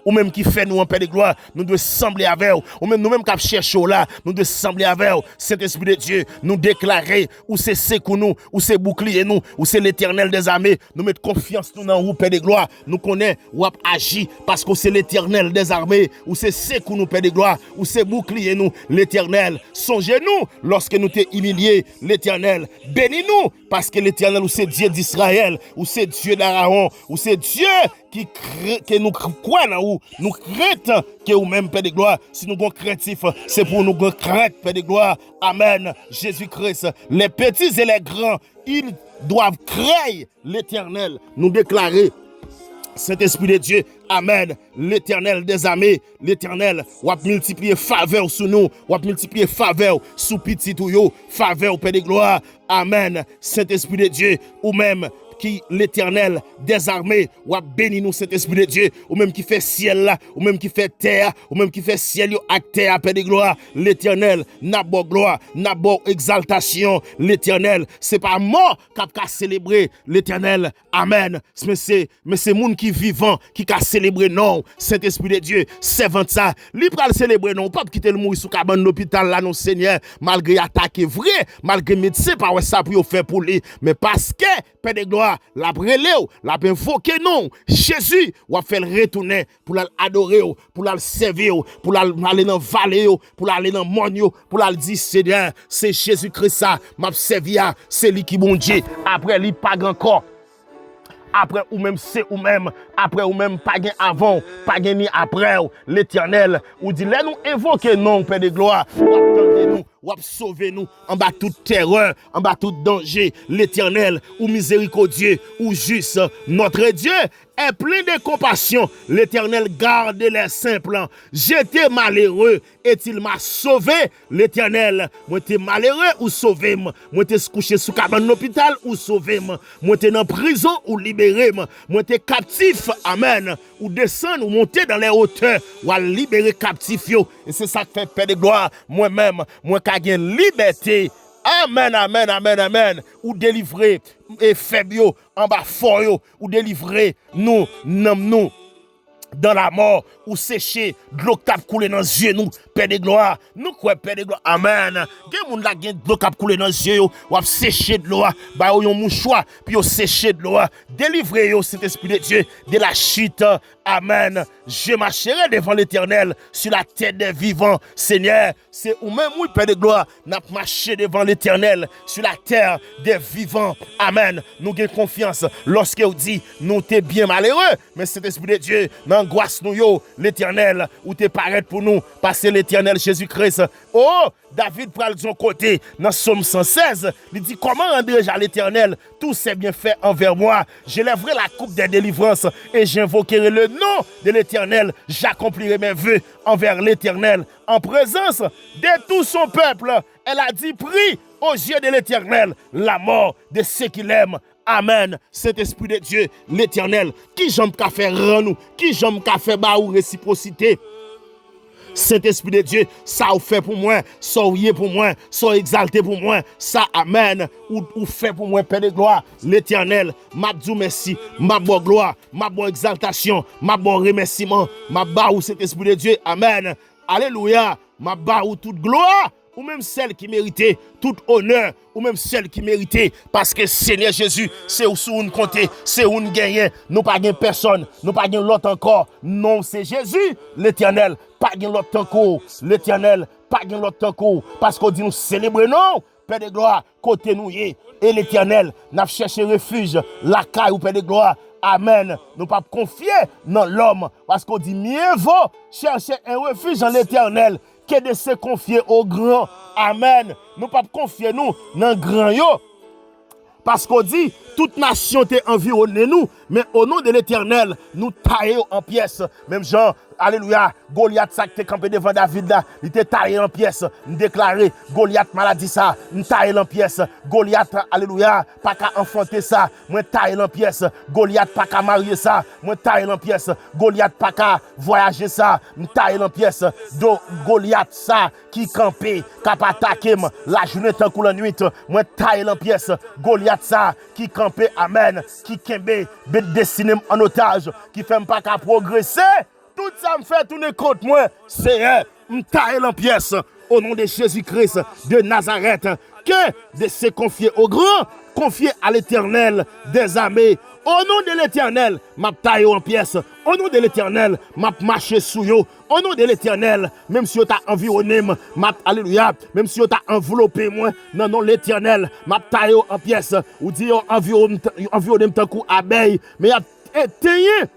ou même qui fait nous en paix de gloire, nous devons sembler avec eux. Ou même nous-mêmes qui cherchons là, nous devons sembler avec eux. Saint-Esprit de Dieu, nous déclarer, ou c'est secours nous, ou c'est bouclier nous, ou c'est l'Éternel des armées. Nous mettons confiance nous dans vous, Père de gloire. Nous connaissons, ou agi, parce que c'est l'Éternel des armées, ou c'est secours nous, Père de gloire, ou c'est bouclier nous, l'Éternel. Songez-nous, lorsque nous t'es humiliés, l'Éternel. Bénis-nous, parce que l'Éternel, ou c'est Dieu d'Israël, ou c'est Dieu d'Aaron, ou c'est Dieu que nous croyons, nous craignons que vous-même, Père de gloire, si nous sommes craintifs, c'est pour nous craindre, Père de gloire. Amen. Jésus-Christ, les petits et les grands, ils doivent craindre l'Éternel. Nous déclarer, Saint-Esprit de Dieu, Amen. L'Éternel des armées, l'Éternel, ou a multiplié faveur sur nous, ou a multiplié faveur sur petit ou yo, faveur, Père de gloire. Amen. Saint-Esprit de Dieu, ou même qui l'Éternel des armées, ou a béni nous Saint-Esprit de Dieu, ou même qui fait ciel là, ou même qui fait terre, ou même qui fait ciel yo ak terre, Père de gloire, l'Éternel n'a pas gloire, n'a pas l'Éternel, c'est pas mort qu'a célébrer l'Éternel, amen, mais c'est moun qui vivant, qui a célébré non, Saint-Esprit de Dieu, servant ça, li pral célébrer non, pas quitter le mourir sous cabane l'hôpital là, non Seigneur, malgré attaque vrai, malgré médecin, pas ouais ça pour faire pour lui, mais parce que, Père de gloire, la brûler, la invoquer non. Jésus, ou a fait le retourner pour l'adorer, pour le servir, pour aller dans la vallée, pour aller dans le monde, pour aller dire Seigneur, c'est Jésus-Christ ça, m'a servi, c'est lui qui bon Dieu. Après, lui pas encore. Après ou même c'est ou même après ou même pas gain avant pas gain ni après l'Éternel ou dit là nous invoquer non Père de gloire ou attendez nous ou sauver nous en bas toute terreur en bas tout danger l'Éternel ou miséricordieux ou juste notre Dieu est plein de compassion. L'Éternel garde les simples. J'étais malheureux et il m'a sauvé. L'Éternel, moi t'es malheureux ou sauvé. Moi t'es couché sous cabane l'hôpital ou sauvé. Moi t'es en prison ou libéré. Moi t'es captif. Amen. Ou descendre ou monter dans les hauteurs ou à libérer captif yo. Et c'est ça que fait Père de gloire. Moi-même, moi qui ai liberté. Amen, amen, amen, amen. Ou délivrer et faible en bas fort ou délivrer nous, nous dans la mort ou sécher de l'eau qui a coulé dans les yeux nous Père de gloire nous quoi Père de gloire amen gen moun la gen de l'eau qui a coulé dans les yeux ou a séché de l'eau ba yon mouchoir puis yo séché de l'eau délivrer yo cet esprit de Dieu de la chute amen je marcherai devant l'Éternel sur la tête des vivants Seigneur c'est ou même oui Père de gloire n'a marché devant l'Éternel sur la terre des vivants amen nous gain confiance lorsque vous dit nous t'es bien malheureux mais cet esprit de Dieu angoisse nous yo l'Éternel ou te paraît pour nous parce que l'Éternel Jésus-Christ oh David pral de son côté dans Psaume 116 il dit comment rendrai-je à l'Éternel tous ses bienfaits envers moi je lèverai la coupe des délivrances et j'invoquerai le nom de l'Éternel j'accomplirai mes vœux envers l'Éternel en présence de tout son peuple elle a dit prie aux yeux de l'Éternel la mort de ceux qui l'aiment. Amen. Saint-Esprit de Dieu, l'Éternel, qui j'aime qu'à faire rend nous, qui j'aime qu'à faire ba ou réciprocité. Saint-Esprit de Dieu, ça ou fait pour moi, ça ou yé pour moi, ça exalté pour moi, ça amen, ou fait pour moi, Père de gloire, l'Éternel, m'a dit merci, ma bonne gloire, ma bonne exaltation, ma bonne remerciement, ma ba ou Saint-Esprit de Dieu, amen. Alléluia, ma ba ou toute gloire. Ou même celle qui méritait tout honneur, ou même celle qui méritait, parce que Seigneur Jésus, c'est où nous compter, c'est où nous gagnons, nous pas gagnons personne, nous pas gagnons l'autre encore, non c'est Jésus, l'Éternel, pas gagnons l'autre encore, l'Éternel, pas gagnons l'autre encore, parce qu'on dit nous célébrer non, Père de gloire, côté nous y est, et l'Éternel, n'a cherché refuge, la caille ou Père de gloire, amen, nous pas confier dans l'homme, parce qu'on dit mieux vaut chercher un refuge dans l'Éternel, que de se confier au grand. Amen. Nous pas confier nous dans grand yo. Parce qu'on dit, toute nation t'est environnée nous, mais au nom de l'Éternel, nous taillons en pièces. Même Jean, alléluia, Goliath ça qui t'est campé devant David là, il t'est taillé en pièces. Nous déclaré, Goliath maladie ça, nous taillons en pièces. Goliath, alléluia, pas qu'à enfanter ça, moi taille en pièces. Goliath pas qu'à marier ça, moi taille en pièces. Goliath pas qu'à voyager ça, nous taille en pièces. Donc Goliath ça qui campé, qui a attaqué la journée tant que la nuit, moi taille en pièces. Goliath ça qui campé, amen, qui kembe, destiné en otage, qui fait pas qu'à progresser. Tout ça me fait tourner contre moi, c'est me taille en pièces au nom de Jésus-Christ de Nazareth, que de se confier au grand, confier à l'Éternel des armées. Au nom de l'Éternel, m'a taille en pièces. Au nom de l'Éternel, m'a marché sous yo. Au nom de l'Éternel, même si on t'a environné, m'a alléluia, même si on t'a enveloppé moi, non non l'Éternel, m'a taille en pièces. Ou dit environné tant coup abeille, mais a éteigné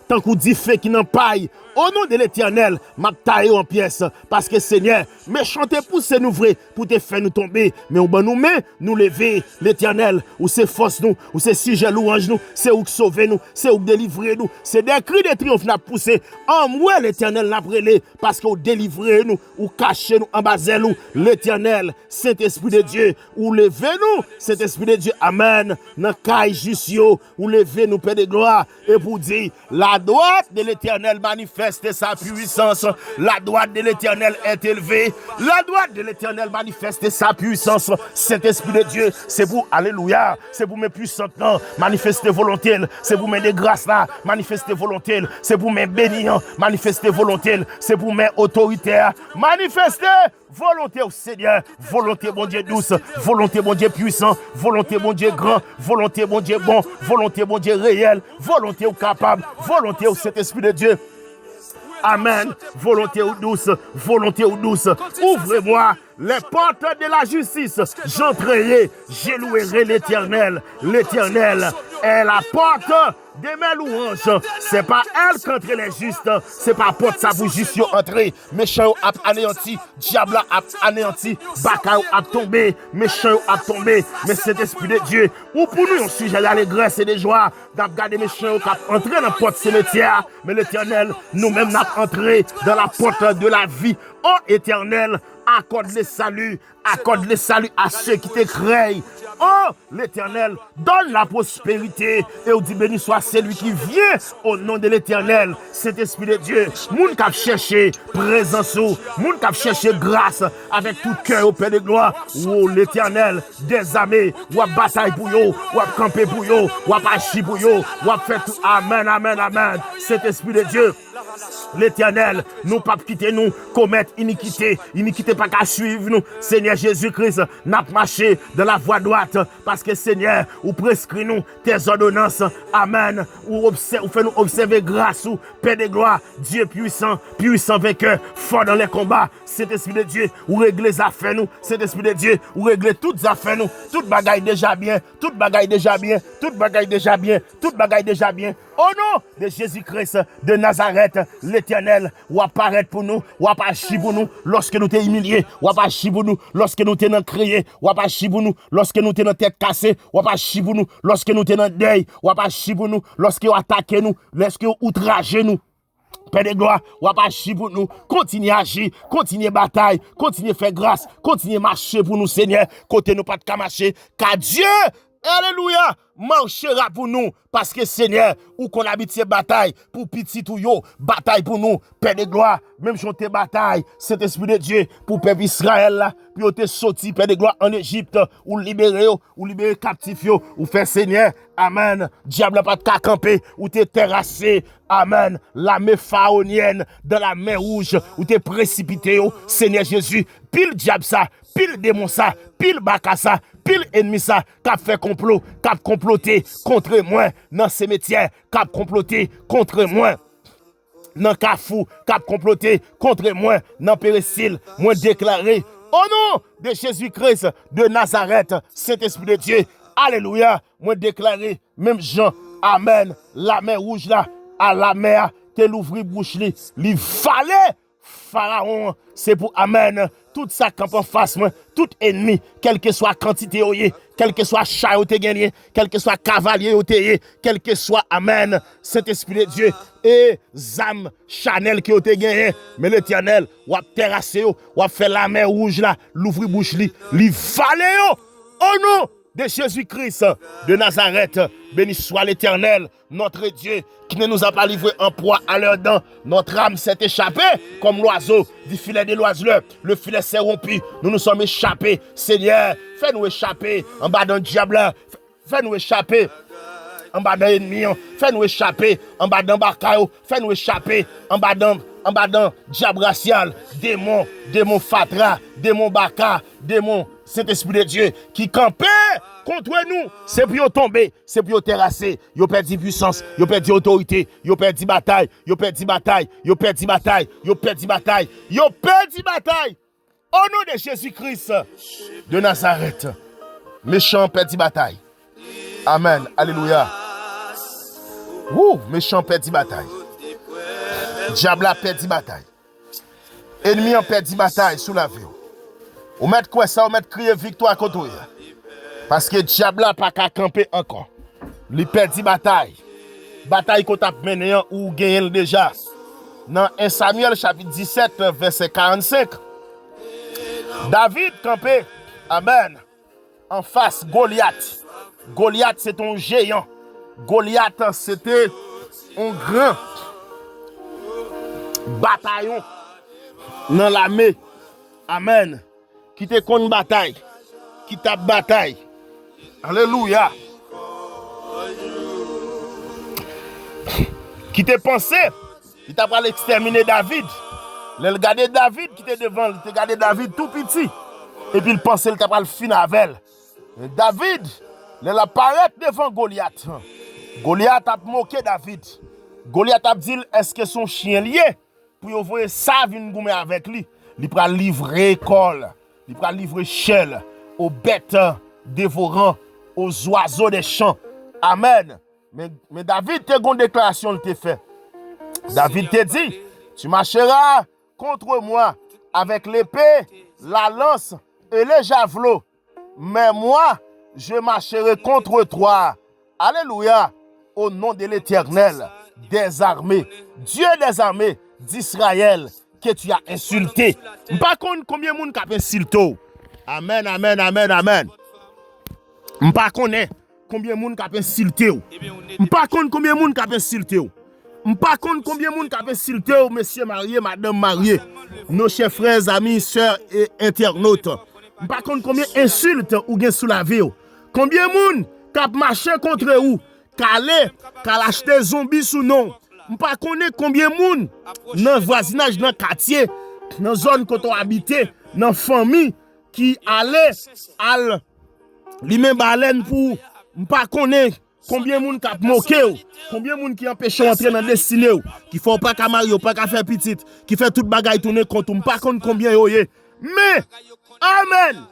tant qu'on dit fait qui n'en paille. Au nom de l'Éternel, m'a taillé en pièces. Parce que Seigneur, méchanté poussez nous vrai pour te faire nous tomber. Mais on va nous met, nous lever. L'Éternel, ou c'est force nous, ou c'est sujet louange nous, c'est où sauver nous, c'est où délivrer nous. C'est des cris de triomphe n'a poussé. En moi, l'Éternel n'a brûlé. Parce qu'on délivrer nous, ou cacher nous, en bas nous. L'Éternel, Saint-Esprit de Dieu, ou levez nous, Saint-Esprit de Dieu, amen. Dans caille justio, ou levez nous, Père de gloire. Et pour dire, la droite de l'Éternel manifeste sa puissance. La droite de l'Éternel est élevée. La droite de l'Éternel manifeste sa puissance. Saint-Esprit de Dieu, c'est pour, alléluia, c'est pour mes puissantes, non, manifester volonté. C'est pour mes des grâces là, manifester volonté. C'est pour mes bénissants, manifester volonté. C'est pour mes autoritaires, manifester volonté au Seigneur. Volonté, bon Dieu douce. Volonté, bon Dieu puissant. Volonté, bon Dieu grand. Volonté, bon Dieu bon. Volonté, bon Dieu réel. Volonté au capable. Volonté au Saint-Esprit de Dieu. Amen. Volonté ou douce, volonté ou douce. Ouvrez-moi les portes de la justice. J'entrerai, j'élouerai l'Éternel. L'Éternel est la porte de mes louanges. C'est pas elle qui entre les justes. C'est pas porte sa bouche juste entrer. Méchant a anéanti. Diable a anéanti. Baka a tombé. Méchant a tombé. Mais cet esprit de Dieu, ou pour nous, on sujet l'allégresse et de joie, d'abgarder méchant qui a entré dans la porte cimetière. Mais l'Éternel, nous-mêmes, n'a entré dans la porte de la vie. Oh Éternel, accorde le salut à ceux qui te créent. Oh, l'Éternel, donne la prospérité. Et on dit béni soit celui qui vient au nom de l'Éternel. Cet esprit de Dieu, moun k'ap cherché présence, moun k'ap cherché grâce avec tout cœur au Père de gloire. Oh, l'Éternel des armées, ou bataille pour yo, ou camper pour yo, ou agir pour yo, ou faire tout. Amen, amen, amen. Cet esprit de Dieu, l'Éternel, nous pas quitter nous, commettre iniquité. Iniquité pas qu'à suivre nous. Seigneur Jésus-Christ, n'a pas marché dans la voie droite. Parce que Seigneur, ou prescrit nous tes ordonnances. Amen. Ou fait nous observer grâce ou Père de gloire. Dieu puissant, puissant vainqueur, fort dans les combats. Cet esprit de Dieu, ou régler les affaires nous. Cet esprit de Dieu, ou régler toutes les affaires nous. Toute bagaille déjà bien. Toute bagaille déjà bien. Toute bagaille déjà bien. Toute bagaille déjà bien. Au nom de Jésus-Christ de Nazareth, l'Éternel, ou apparaître pour nous, ou agir pour nous lorsque nous t'es humiliés, ou agir pour nous lorsque nous t'es crié, ou agir pour nous lorsque nous t'es tête cassée, ou agir pour nous lorsque nous t'es deuil, ou agir pour nous lorsque vous attaquez nous, lorsque vous outragez nous. Père de gloire, ou agir pour nous, continuez à agir, continuez bataille, continuez faire grâce, continuez marcher pour nous, Seigneur, côté nous pas de marcher, car Dieu, alléluia, marchera pour nous, parce que Seigneur, où qu'on habite ces batailles, pour petit ou yo, bataille pour nous, Père de gloire, même si on te bataille, cet esprit de Dieu, pour peuple Israël là, puis on te sorti, Père de gloire, en Égypte, ou libérer captif yo, ou faire Seigneur, amen, diable pas de camper, ou te terrassé, amen, la mer pharaonienne, dans la mer rouge, ou te précipité yo, Seigneur Jésus, pile diable ça, pile démon ça, pile baka ça, pile ennemi ça, qu'a fait complot, qu'a comploté contre moi, dans ces métiers, qu'a comploté contre moi. Dans Kafou, qu'a comploté contre moi, dans Pérésil, moi déclaré, au nom de Jésus-Christ de Nazareth, Saint-Esprit de Dieu, alléluia, moi déclaré, même Jean, amen, la mer rouge là, à la mer, t'es l'ouvri bouche li fallait pharaon, c'est pour amen. Tout ça camp en face moi, tout ennemi, quelle que soit quantité oyé, quel que soit chat ou te gagné, quel que soit cavalier ou te, quel que soit amen, Saint-Esprit de Dieu et zam Chanel qui ou te gagné, mais l'Éternel ou a terrassé ou a fait la mer rouge là, l'ouvrir bouche li valé yo. Oh non de Jésus-Christ de Nazareth, béni soit l'Éternel, notre Dieu, qui ne nous a pas livré en proie à leurs dents. Notre âme s'est échappée comme l'oiseau du filet de l'oiseleur. Le filet s'est rompu, nous nous sommes échappés. Seigneur, fais-nous échapper en bas d'un diable, fais-nous échapper en bas d'un ennemi, fais-nous échapper en bas d'un barcaillot, fais-nous échapper en bas d'un diable racial, démon fatra, démon baka, démon Saint-Esprit de Dieu qui campait contre nous, c'est pour tomber, c'est pour terrasser, yo perdu puissance, yo perdu autorité, yo perdu bataille, yo perdu bataille, yo perdu bataille, yo perdu bataille, yo perdu bataille. Au nom de Jésus-Christ de Nazareth, méchant perdu bataille. Amen, alléluia. Méchant perdu bataille. Diable a perdu bataille. Ennemi a perdu bataille sous la vie. Ou mettre quoi ça, ou mettre crier victoire contre eux. Parce que diable n'a pas qu'à camper encore. Il perdit bataille. Bataille qu'on a mené ou gagné déjà. Dans 1 Samuel chapitre 17 verset 45. David campé, amen, en face Goliath. Goliath c'est un géant. Goliath c'était un grand bataillon dans l'armée. Amen. Qui te contre bataille, qui tape bataille. Alléluia. Qui te pensé, il t'a pas exterminer David. Il regardé David qui était devant, il regardé David tout petit. Et puis il pensait qu'il t'a pas le fin avec. David, il apparaît devant Goliath. Goliath a moqué David. Goliath a dit, est-ce que son chien lié pour envoyer ça venir goumer avec lui? Il prend livrer col. Il va livrer chèvre aux bêtes dévorant, aux oiseaux des champs. Amen. Mais David, te une déclaration te fait. David te dit, tu marcheras contre moi avec l'épée, la lance et les javelots. Mais moi, je marcherai contre toi. Alléluia. Au nom de l'Éternel des armées, Dieu des armées d'Israël, que tu as insulté. Par contre, combien de monde qui a insulté? Amen, amen, amen, amen. Par contre, combien de monde qui a insulté? Par contre, combien de monde qui a insulté? Par contre, combien de monde qui a insulté, monsieur marié, madame mariée, nos chers frères, amis, sœurs et internautes? Par contre, combien d'insultes ou bien sous la vie? Combien de monde qui a marché contre vous? Qui a acheté zombies sous nom? Je ne connais pas combien de monde dans le voisinage, dans le quartier, dans la zone que tu habites, dans la famille qui allait à lui-même baleine pour. Je ne connais pas combien de monde qui a moqué, combien de monde qui empêche d'entrer dans la destinée, qui ne font pas qu'à marier, pas qu'à faire petite, qui fait toute bagaille tourner contre. Je ne connais pas combien de monde. Mais, amen,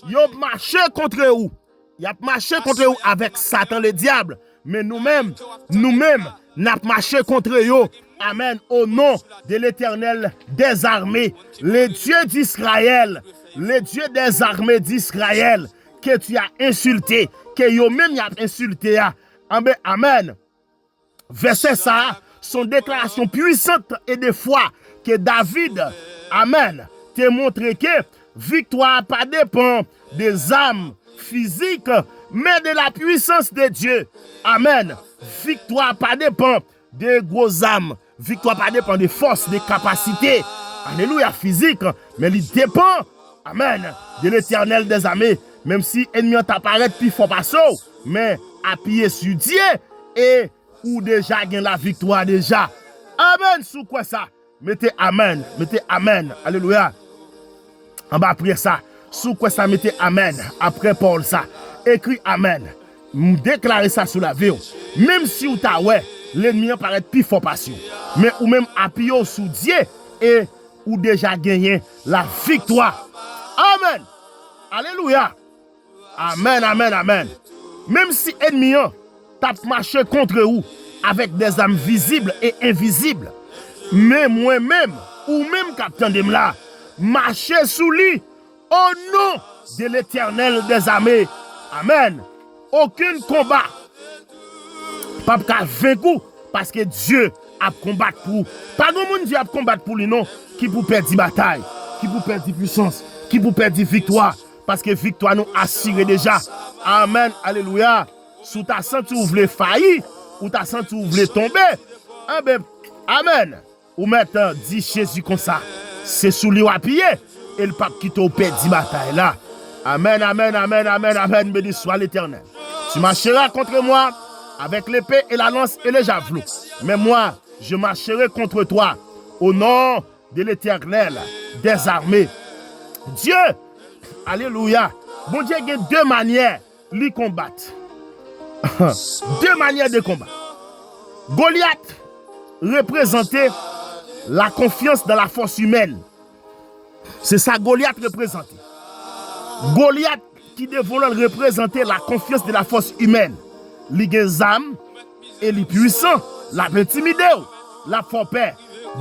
ils ont marché contre vous. Ils ont marché contre vous avec Satan le diable. Mais nous-mêmes, n'a marché contre eux. Amen. Au nom de l'Éternel des armées, le Dieu d'Israël, le Dieu des armées d'Israël, que tu as insulté, que eux-mêmes ont insulté. Amen. Verset ça, son déclaration puissante et de foi que David, amen, te montré que victoire pas dépend des âmes physiques, mais de la puissance de Dieu. Amen. Victoire pas dépend des gros âmes. Victoire pas dépend des forces, des capacités. Alléluia, physique. Mais il dépend, amen, de l'Éternel des armées. Même si l'ennemi t'apparaît, puis il faut pas ça. Mais appuyer sur Dieu et ou déjà gagne la victoire déjà. Amen. Sous quoi ça? Mettez amen. Mettez amen. Alléluia. On va prier ça. Sous quoi ça? Mettez amen. Après Paul ça. Écrit amen. Déclarez ça sur la vie. Même si vous avez ouais, l'ennemi paraît plus fort passion. Mais ou même appuyez sur Dieu et ou déjà gagné la victoire. Amen. Alléluia. Amen, amen, amen. Même si l'ennemi tape marché contre vous avec des âmes visibles et invisibles, mais moi-même, ou même capitaine de là, marchez sous lui au nom de l'Éternel des armées. Amen. Aucun combat. Pas qu'à vaincre parce que Dieu a combattre pour. Pas de monde Dieu a combattre pour lui non, qui pour perdre bataille, qui pour perdre puissance, qui pour perdre victoire parce que victoire nous assure déjà. Amen. Alléluia. Sous ta senti ou voulez faillir ou ta senti ou voulez tomber. Amen. Ou maintenant dit Jésus comme ça. C'est sous lui à pied et le pape qui t'a perdu bataille là. Amen, amen, amen, amen, amen. Béni soit l'Éternel. Tu marcheras contre moi avec l'épée et la lance et le javelot. Mais moi, je marcherai contre toi au nom de l'Éternel des armées. Dieu, alléluia. Bon Dieu, il y a deux manières de combattre. Deux manières de combat. Goliath représentait la confiance dans la force humaine. C'est ça Goliath représentait. Goliath qui devait représenter la confiance de la force humaine. Il a des âmes et il est puissant. La intimidé, la fort peur.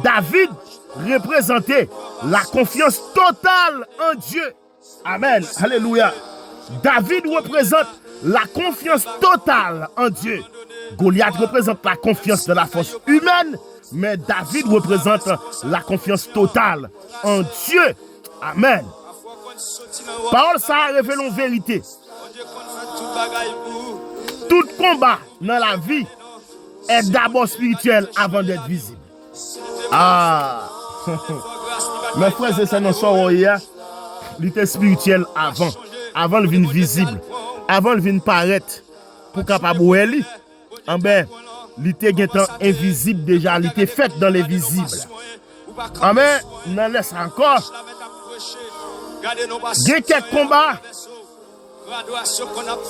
David représentait la confiance totale en Dieu. Amen. Alléluia. David représente la confiance totale en Dieu. Goliath représente la confiance de la force humaine, mais David représente la confiance totale en Dieu. Amen. Parole ça révèle une vérité. Tout combat dans la vie est d'abord spirituel avant d'être visible. Ah, mes frères et sœurs, nous sommes hier, il était spirituel avant de venir visible, avant de venir paraître pour capable lui. En ben, il était invisible déjà, il était fait dans les visibles. En ben, on laisse encore. Il y a quelques combats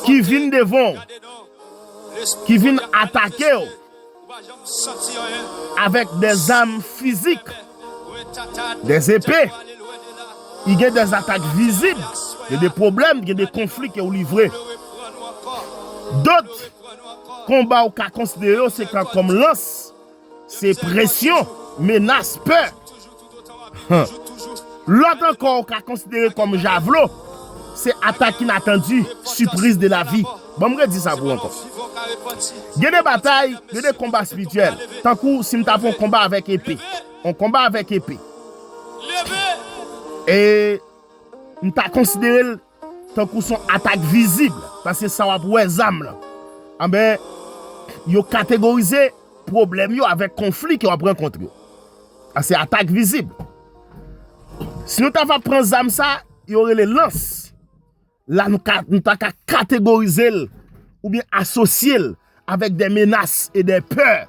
qui viennent devant, qui viennent attaquer avec des armes physiques, des épées. Il y a des attaques visibles, il y a des problèmes, il y a des conflits qui sont livrés. D'autres combats qu'on considère c'est comme lance, c'est pression, menace, peur. L'autre encore qu'on considère comme javelot, c'est attaque inattendue, surprise de la vie. Bon, je vais dire ça pour encore. Il y a des batailles, il y a des combats spirituels. Tant que si nous avons un combat avec épée, on combat avec épée. Et nous avons considéré tant que son attaque visible, parce que ça va pour les âmes. Ah ben, ils ont catégorisé problème avec conflit qu'ils vont rencontrer. C'est attaque visible. Si nous avons pris les âmes, il y aurait les lances. Là, nous avons catégorisé ou bien associé avec des menaces et des peurs.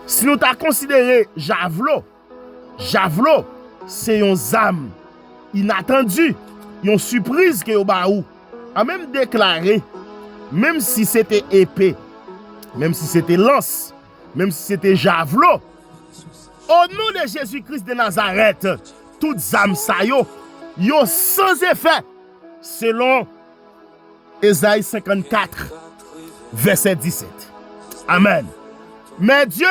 Si nous avons considéré javelot, c'est une âme inattendue, une surprise que vous avez. A même déclaré, même si c'était épée, même si c'était lance, même si c'était javelot, au nom de Jésus-Christ de Nazareth, toutes âmes ça yo sans effet, selon Ésaïe 54, verset 17. Amen. Mais Dieu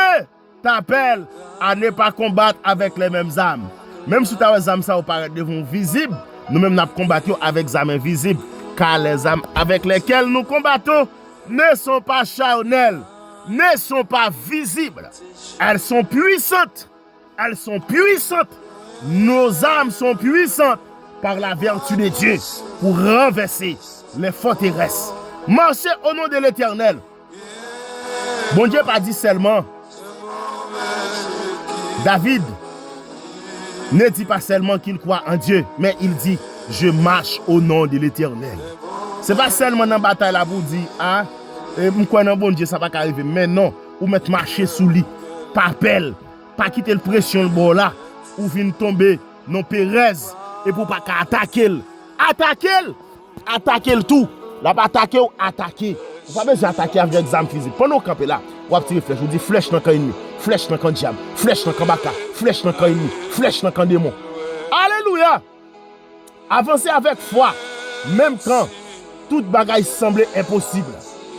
t'appelle à ne pas combattre avec les mêmes âmes. Même si tu as des âmes ça paraît devant visibles, nous-mêmes nous combattons avec des âmes invisibles, car les âmes avec lesquelles nous combattons ne sont pas charnelles, ne sont pas visibles. Elles sont puissantes. Elles sont puissantes. Nos âmes sont puissantes par la vertu de Dieu pour renverser les forteresses. Marchez au nom de l'Éternel. Bon Dieu pas dit seulement. David ne dit pas seulement qu'il croit en Dieu, mais il dit je marche au nom de l'Éternel. Ce n'est pas seulement dans la bataille là pour dire ah, je crois en bon Dieu, ça va pas arriver. Mais non, ou mettre marcher sous lui, pas pelle, pas quitter le pression le bord là, ou venir tomber non Pérez et pour pas attaquer. Attaquer le tout. La pas attaquer ou attaquer. Vous pas besoin d'attaquer avec des armes physiques. Pendant qu'on campe là, on va tirer flèche, on dit flèche dans le camp ennemi, flèche dans le camp diable, flèche dans le camp baka, flèche dans le camp ennemi, flèche dans le camp démon. Alléluia. Avancez avec foi, même quand toute bagaille semblait impossible.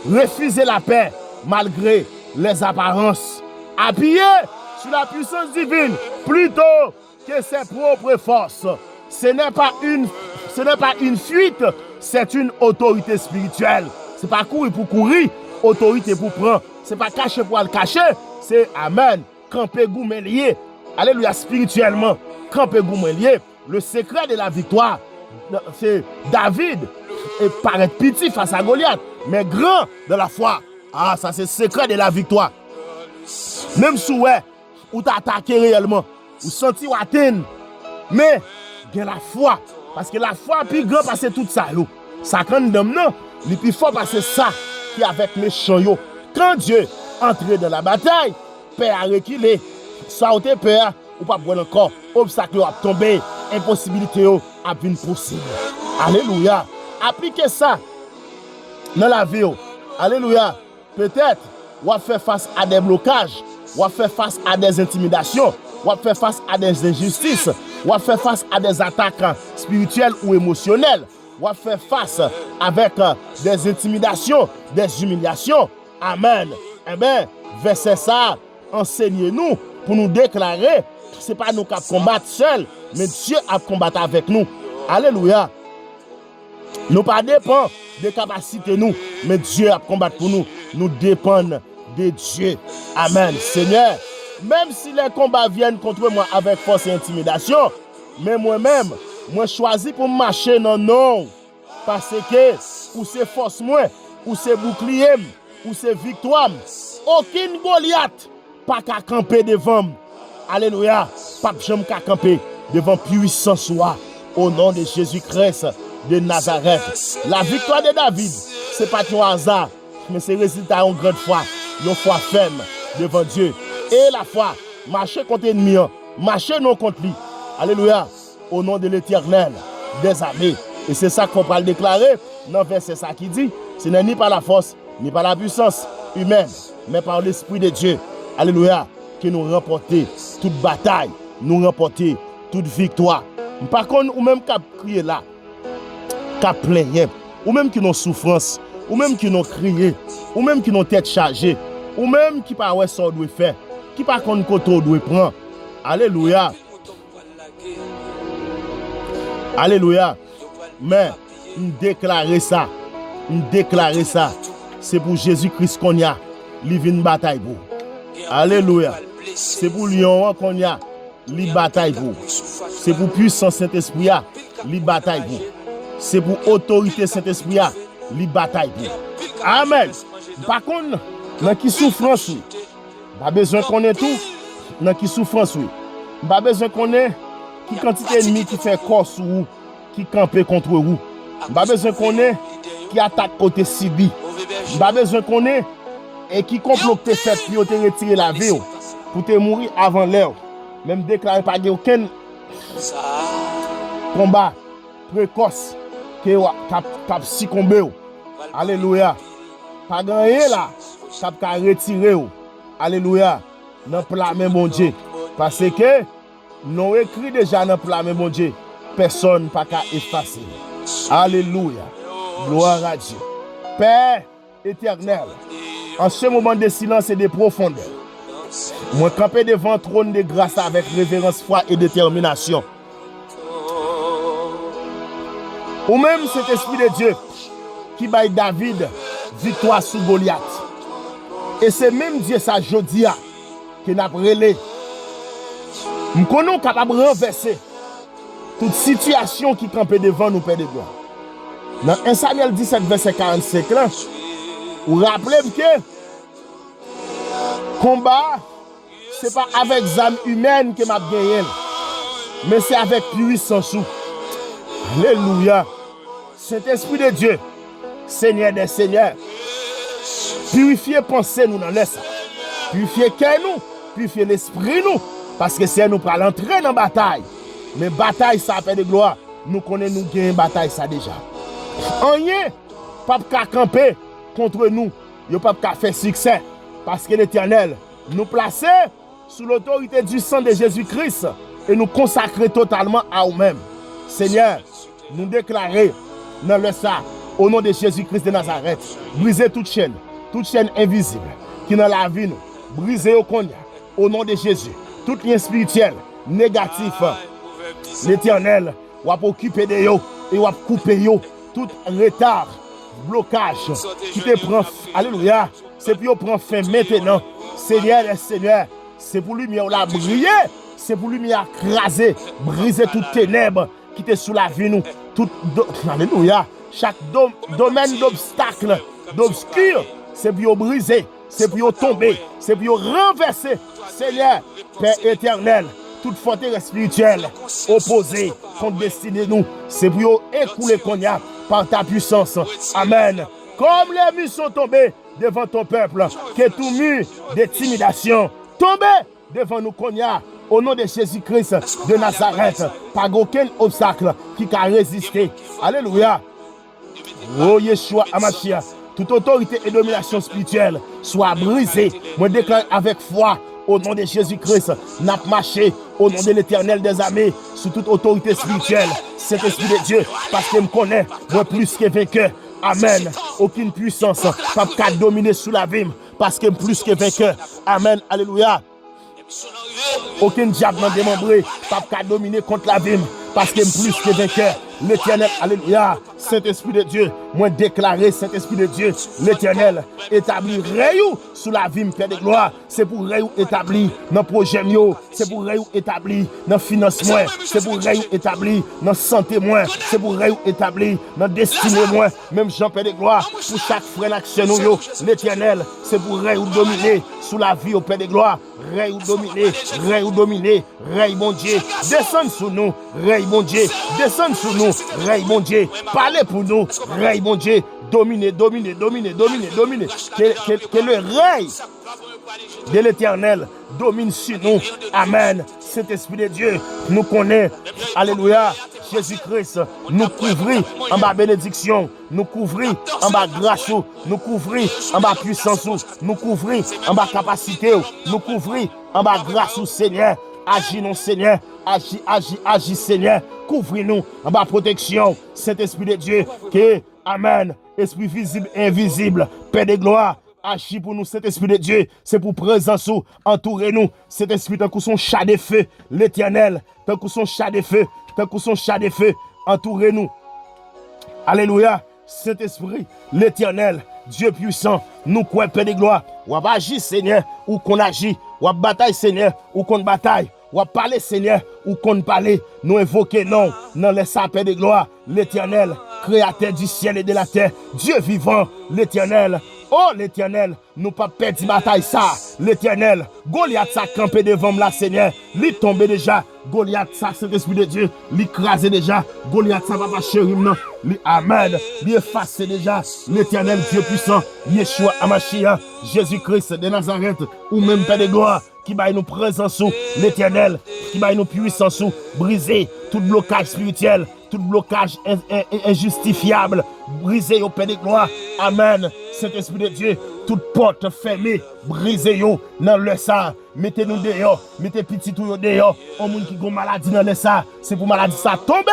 Refusez la paix malgré les apparences. Appuyez sur la puissance divine plutôt que ses propres forces. Ce n'est pas une fuite, c'est une autorité spirituelle. C'est pas courir pour courir, autorité pour prendre. C'est pas cacher pour le cacher, c'est amen. Camper gourmet lié. Alléluia, spirituellement. Camper gourmet lié. Le secret de la victoire, c'est David et paraître petit face à Goliath, mais grand de la foi. Ah, ça c'est le secret de la victoire. Même si ou t'as attaqué réellement, ou senti ou atteindre, mais il y a la foi. Parce que la foi plus grand parce que tout ça. Ça quand non, le plus fort parce que ça qui est avec les champs. Quand Dieu entre dans la bataille, père a reculé, ça ou tes peur, ou pas prendre encore, obstacle a tombé, impossibilité a venir possible. Alléluia. Appliquez ça dans la vie. Alléluia. Peut-être, on va faire face à des blocages, on va faire face à des intimidations, on va faire face à des injustices, on va faire face à des attaques spirituelles ou émotionnelles, on va faire face avec des intimidations, des humiliations. Amen. Eh bien, verset ça, enseignez-nous pour nous déclarer que ce n'est pas nous qui combattons seuls, mais Dieu a combattu avec nous. Alléluia. Nous pas dépendons des capacités nous, mais Dieu a combattu pour nous. Nous dépendons de Dieu. Amen. Seigneur, même si les combats viennent contre moi avec force et intimidation, mais moi-même, moi choisis pour marcher dans non. Parce que, ou c'est force moi, ou c'est bouclier, ou c'est victoire. Aucune Goliath pas qu'à camper devant. Alléluia. Pas jamais qu'à camper devant puissance soit. Au nom de Jésus-Christ de Nazareth. La victoire de David, c'est pas un hasard, mais c'est le résultat d'une grande foi, une foi ferme devant Dieu. Et la foi, marcher contre l'ennemi, marcher non contre lui. Alléluia. Au nom de l'Éternel des armées. Et c'est ça qu'on va le déclarer dans le verset ça qui dit, ce n'est ni par la force, ni par la puissance humaine, mais par l'Esprit de Dieu. Alléluia. Que nous remporter toute bataille, nous remporter toute victoire. Par contre, ou même qu'à crier là, qu'à plaigner, ou même qui n'ont souffrance, ou même qui n'ont crié, ou même qui n'ont tête chargée, ou même qui pas ouais ça doit faire, qui pas contre côté doit prendre. Alléluia. Alléluia. Mais nous déclarer ça, c'est pour Jésus-Christ qu'on y a, il vient bataille pour. Alléluia. C'est pour Lion qu'on y a, il bataille pour. C'est pour puissance Saint-Esprit, il bataille pour. C'est pour autorité Saint-Esprit, il bataille pour. Amen. Par contre, dans qui souffrance, pas besoin qu'on ait tout, dans qui souffrance, pas besoin qu'on ait qui quantité d'ennemis qui fait corps sur vous, qui campe contre vous. Pas besoin qu'on ait qui attaque côté Sibi. Pas besoin qu'on ait et qui complote fait pour te retirer la vie, pour te mourir avant l'heure. Même déclarer pas aucun combat précoce qui a succombé. Alléluia. Pas gagné là, qui a retiré. Alléluia. Dans le plat même bon Dieu. Parce que nous écrit déjà dans le plat même bon Dieu. Personne pas qu'à effacer. Alléluia. Gloire à Dieu. Père éternel, en ce moment de silence et de profondeur, moi camper devant le trône de grâce avec révérence, foi et détermination. Ou même cet esprit de Dieu qui baille David victoire sur Goliath. Et c'est même Dieu ça jodia qui n'a relé. Nous sommes capables de renverser toute situation qui campe devant nous, Père de gloire. Dans 1 Samuel 17, verset 45, là, vous rappelez que combat, ce n'est pas avec âme humaine que m'a gagné, mais c'est avec puissance. Alléluia. Saint-Esprit de Dieu, Seigneur des Seigneurs, purifiez pensée nous dans l'est, purifiez cœur nous, purifiez l'esprit nous, parce que c'est nous pour l'entrer dans la bataille. Mais bataille, ça appelle de gloire. Nous connaissons, nous gagnons bataille, ça déjà. Rien, pas qu'à camper contre nous, il pas qu'à faire succès, parce que l'Éternel nous place sous l'autorité du sang de Jésus-Christ et nous consacrer totalement à nous-mêmes. Seigneur, nous déclarer dans le sang, au nom de Jésus-Christ de Nazareth, briser toute chaîne invisible qui dans la vie nous, briser au konya, au nom de Jésus. Tout lien spirituel, négatif, l'Éternel, va occuper de yo, et va couper yo, tout retard, blocage, qui te prend, alléluia, c'est pour prendre fin maintenant. Seigneur et Seigneur, c'est pour lui la briller, c'est pour lui écraser, briser toutes ténèbres qui te sous la vie nous, tout, alléluia, chaque domaine d'obstacle, d'obscur, c'est pour briser, c'est pour tomber, c'est pour renverser. Seigneur, Père éternel, toute forteresse spirituelle opposée contre destinée nous, c'est pour écouler qu'on y a par ta puissance. Amen. Comme les murs sont tombés devant ton peuple, que tout mur d'intimidation tombe devant nous qu'on y a. Au nom de Jésus-Christ de Nazareth, pas aucun obstacle qui a résisté. Alléluia. Oh Yeshua Amashia, toute autorité et domination spirituelle soit brisée. Moi déclare avec foi au nom de Jésus-Christ, n'a marché au nom de l'Éternel des armées sous toute autorité spirituelle. Cet esprit de Dieu, parce qu'il me connaît, moi plus que vainqueur. Amen. Aucune puissance pas qu'à dominer sous la vie, parce qu'il me plus que vainqueur. Amen. Alléluia. Aucun diable n'a démembré, pas qu'à dominer contre la vie, parce qu'il me plus que vainqueur. L'Éternel, alléluia, Saint-Esprit de Dieu, moi déclaré, Saint-Esprit de Dieu, l'Éternel, établi Réou sous la vie, Père de gloire, c'est pour Réou établi dans le projet, c'est pour Réou établi dans le financement, c'est pour Réou établi dans la santé, c'est pour Réou établi dans la destinée, même Jean, Père de gloire, pour chaque frère d'action, l'Éternel, c'est pour Réou dominer sous la vie au Père de gloire, Réou dominer, Réou bon Dieu, descend sous nous, Réou bon Dieu, descend sous nous. Règne mon Dieu, parlez pour nous, règne mon Dieu, dominez. Que le règne de l'Éternel domine sur nous. Amen. Cet esprit de Dieu nous connaît. Alléluia. Jésus-Christ nous couvrit en bas bénédiction, nous couvrit en bas grâce, nous couvrit en bas puissance, nous couvrit en bas capacité, nous couvrit en bas grâce au Seigneur. Agis non Seigneur, agis Seigneur, couvre-nous en bas protection, cet esprit de Dieu, que, amen, esprit visible et invisible, Père de gloire, agis pour nous, cet esprit de Dieu, c'est pour présence, entourez-nous, cet esprit tant que son chat de feu, l'Éternel, tant que son chat de feu, entourez-nous, alléluia, cet esprit, l'Éternel, Dieu puissant, nous croyons, Père de gloire, ou agis Seigneur, ou qu'on agit, ou bataille Seigneur, ou qu'on bataille, ou parler Seigneur, ou qu'on parle, nous invoquons non, dans les sapins de gloire, l'Éternel, créateur du ciel et de la terre, Dieu vivant, l'Éternel, oh l'Éternel, nous pas perdre bataille ça, l'Éternel, Goliath ça campé devant là Seigneur, lui tombé déjà, Goliath ça, cet esprit de Dieu, lui crasé déjà, Goliath ça va pas chérir non, lui amen, lui effacé déjà, l'Éternel Dieu puissant, Yeshua Amashia, Jésus-Christ de Nazareth, ou même Père de gloire, qui va nous présence sous l'Éternel, qui va nous puissance sous, briser tout blocage spirituel, tout blocage injustifiable, briser au Père de gloire, amen, cet esprit de Dieu, toute porte fermée, brisez yo dans le ça, mettez-nous dehors, mettez petit tout dehors, au monde qui a maladie dans le ça, c'est pour maladie ça tomber.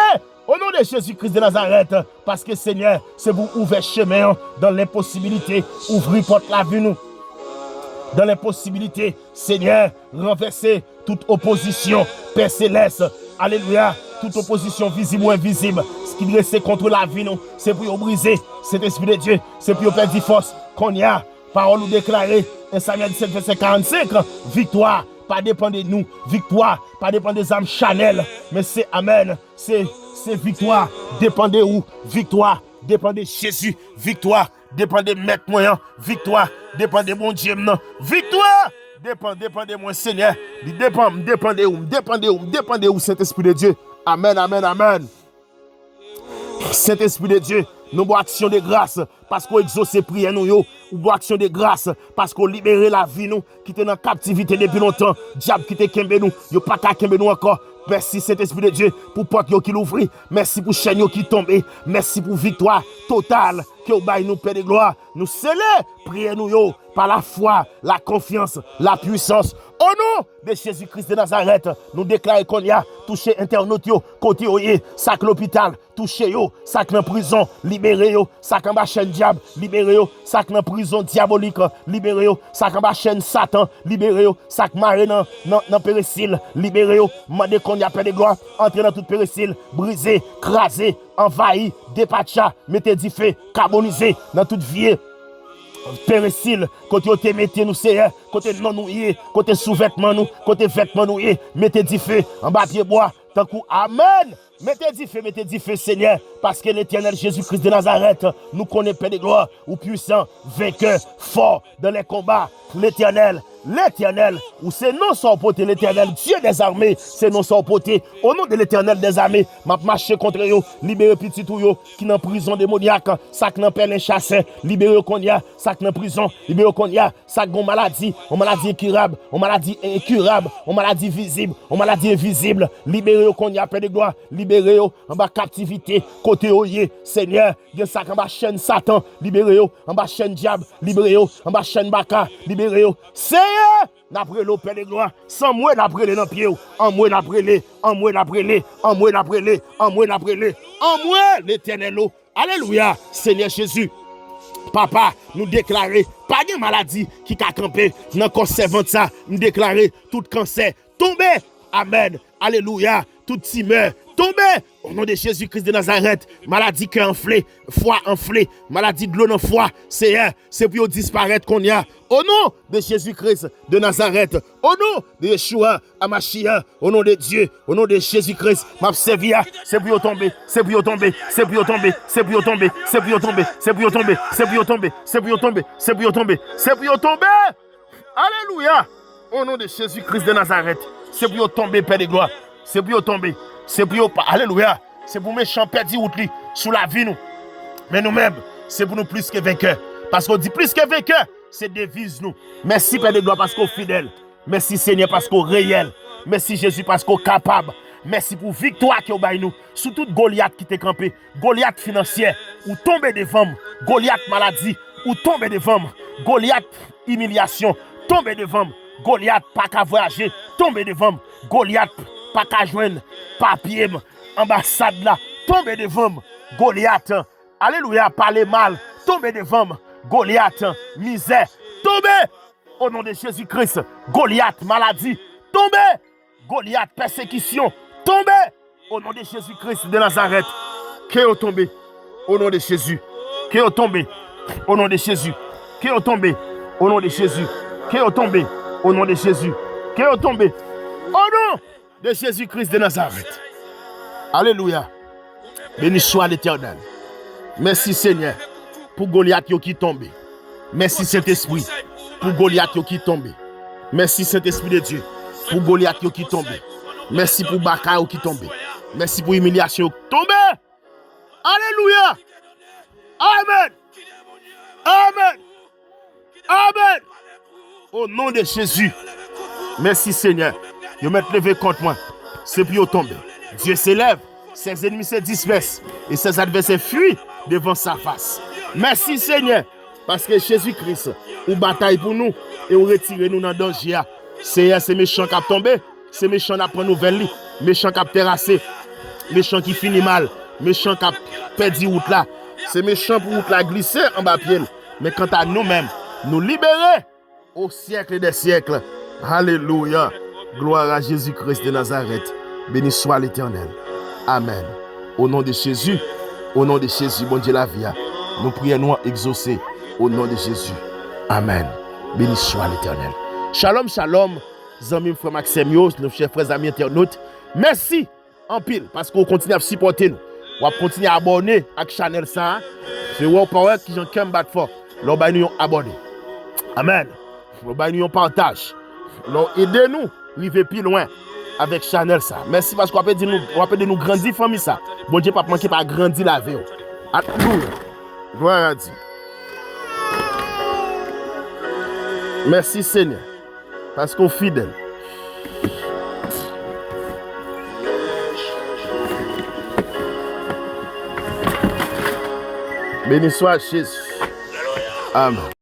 Au nom de Jésus-Christ de Nazareth, parce que Seigneur, c'est pour ouvrir chemin dans l'impossibilité, ouvrir porte la vie nous. Dans l'impossibilité, Seigneur, renverser toute opposition, Père Céleste, alléluia, toute opposition visible ou invisible, ce qui dresse contre la vie nous, c'est pour briser cet esprit de Dieu, c'est pour perdre force qu'on y a, parole nous déclarer, 1 Samuel 17, verset 45, victoire, pas dépend de nous, victoire, pas dépend des âmes Chanel, mais c'est amen, c'est victoire, dépend de où, victoire, dépend de Jésus, victoire, dépend de maître moyen, victoire, dépend de mon Dieu, non, victoire, dépend de moi, Seigneur, dépend de où, cet esprit de Dieu, amen, amen, amen. Cet esprit de Dieu, nous avons action de grâce parce qu'on exauce prière nous, nous avons action de grâce parce qu'on libère la vie nous qui était dans la captivité depuis longtemps. Diable qui était kembe nous, yo pas qu'à kembe nous encore. Merci cet esprit de Dieu pour porte qui l'ouvre. Merci pour chaîne qui tombe. Merci pour victoire totale que vous baillez nous, Père de gloire. Nous scellons, priez nous yo, par la foi, la confiance, la puissance. Au nom de Jésus-Christ de Nazareth, nous déclarons qu'on y a touché internaute yo, côté oye, sac l'hôpital, touché yo, sac dans prison, libéré yo, sac en bas chaîne diable, libéré yo, sac dans prison diabolique, libéré yo, sac en bas chaîne Satan, libéré yo, sac maré dans péricile, libéré yo, mandé qu'on y a Père de gloire, entrer dans toute péricile, brisé, crasé, envahi, dépatcha, mettez du feu, carbonisé dans toute vie. Péricile, côté vous te mettez nous Seigneur, côté non nous y, côté sous-vêtements nous, côté vêtements nous y, mettez du feu en bas pied bois, tant coup amen. Mettez du feu Seigneur, parce que l'Éternel Jésus-Christ de Nazareth nous connaît Père de gloire, ou puissant, vainqueur, fort dans les combats. L'Éternel, ou c'est non sans porter l'Éternel, Dieu des armées, c'est non sans porter. Au nom de l'Éternel des armées, m'a marché contre eux, libérer petit tout yo, qui dans prison démoniaque, sac dans pelle chasseur, libérer qu'on y a, sac dans prison, libérer qu'on y a, sac gon maladie, on maladie incurable, on maladie incurable, on maladie visible, on maladie invisible, libérer qu'on y a Père de gloire, libérer en bas captivité, côté oye, Seigneur, gen sac en bas chaîne Satan, libérer en bas chaîne diable, libérer en bas chaîne baka, libérer Seigneur, n'après le Père de gloire, sans moi n'après les dans pied, en moi n'après les, en moi n'après les, en moi n'après les, en moi n'après les, en moi l'Éternel. Alléluia, Seigneur Jésus. Papa, nous déclarer pas de maladie qui a campé dans le servant ça, nous déclarer tout cancer tomber. Amen. Alléluia. Tout tumeur tomber au nom de Jésus-Christ de Nazareth. Maladie cœur enflé, foie enflé, maladie de l'eau dans foie, c'est pour disparaître qu'on y a. Au nom de Jésus-Christ de Nazareth, au nom de Yeshua, Amashia, au nom de Dieu, au nom de Jésus-Christ, m'a servi, c'est pour tomber, c'est pour tomber, c'est pour tomber, c'est pour tomber, c'est pour tomber, c'est pour tomber, c'est pour tomber, c'est pour tomber, c'est pour tomber, c'est pour tomber. Alléluia. Au nom de Jésus-Christ de Nazareth, c'est pour tomber, Père de gloire. C'est pour tomber. C'est pour alléluia. C'est pour méchant perdu outli sous la vie nous. Mais nous-mêmes, c'est pour nous plus que vainqueurs. Parce qu'on dit plus que vainqueurs, c'est devise nous. Merci Père de gloire parce qu'on fidèle. Merci Seigneur parce qu'on réel. Merci Jésus parce qu'on capable. Merci pour victoire qui est nous. Sous toute Goliath qui t'est campé. Goliath financière ou tomber devant. Goliath maladie ou tomber devant. Goliath humiliation tomber devant. Goliath pas qu'à voyager tomber devant. Goliath pas qu'à joindre papier, ambassade là, tomber devant Goliath, alléluia, parler mal, tomber devant Goliath, misère, tomber au nom de Jésus-Christ, Goliath, maladie, tomber, Goliath, persécution, tomber au nom de Jésus-Christ de Nazareth, que vous tombez au nom de Jésus, que vous tombez au nom de Jésus, que vous tombez au nom de Jésus, que vous tombez au nom de Jésus, que vous tombez au nom de Jésus-Christ de Nazareth. Alléluia. Béni soit l'Éternel. Merci Seigneur pour Goliath qui tombe. Merci Saint-Esprit pour Goliath qui tombe. Merci Saint-Esprit de Dieu pour Goliath qui tombe. Merci pour Baka qui tombe. Merci pour humiliation qui tombe. Alléluia. Amen. Amen. Amen. Au nom de Jésus. Merci Seigneur. Vous m'êtes levé contre moi. C'est pour tomber. Dieu s'élève. Ses ennemis se dispersent. Et ses adversaires fuient devant sa face. Merci Seigneur. Parce que Jésus-Christ, ou bataille pour nous. Et ou retire nous dans le danger. Seigneur, c'est méchant qui a tombé. C'est méchant qui a pris nouvelle. Méchant qui a terrassé. Méchant qui finit mal. Méchant qui a perdu route là. C'est méchant pour route là glisser en bas pied. Mais quant à nous-mêmes, nous libérer au siècle des siècles. Alléluia. Gloire à Jésus-Christ de Nazareth. Béni soit l'Éternel. Amen. Au nom de Jésus, bon Dieu la vie, nous prions nous exaucer au nom de Jésus. Amen. Béni soit l'Éternel. Shalom, shalom, amis, frère Maxime, nos chers frères amis internautes. Merci en pile parce qu'on continue à supporter nous. On va continuer à abonner à la chaîne ça. C'est Wow Power qui j'en aime battre fort. Nous nous abonner. Amen. Nous nous partage. Nous aidez-nous. Arriver plus loin avec Chanel ça. Merci parce qu'on peut de nous grandir famille ça. Bon Dieu pas manquer pas grandir la vie. Gloire à Dieu. Merci Seigneur parce qu'on est fidèle. Béni soit Jésus. Amen.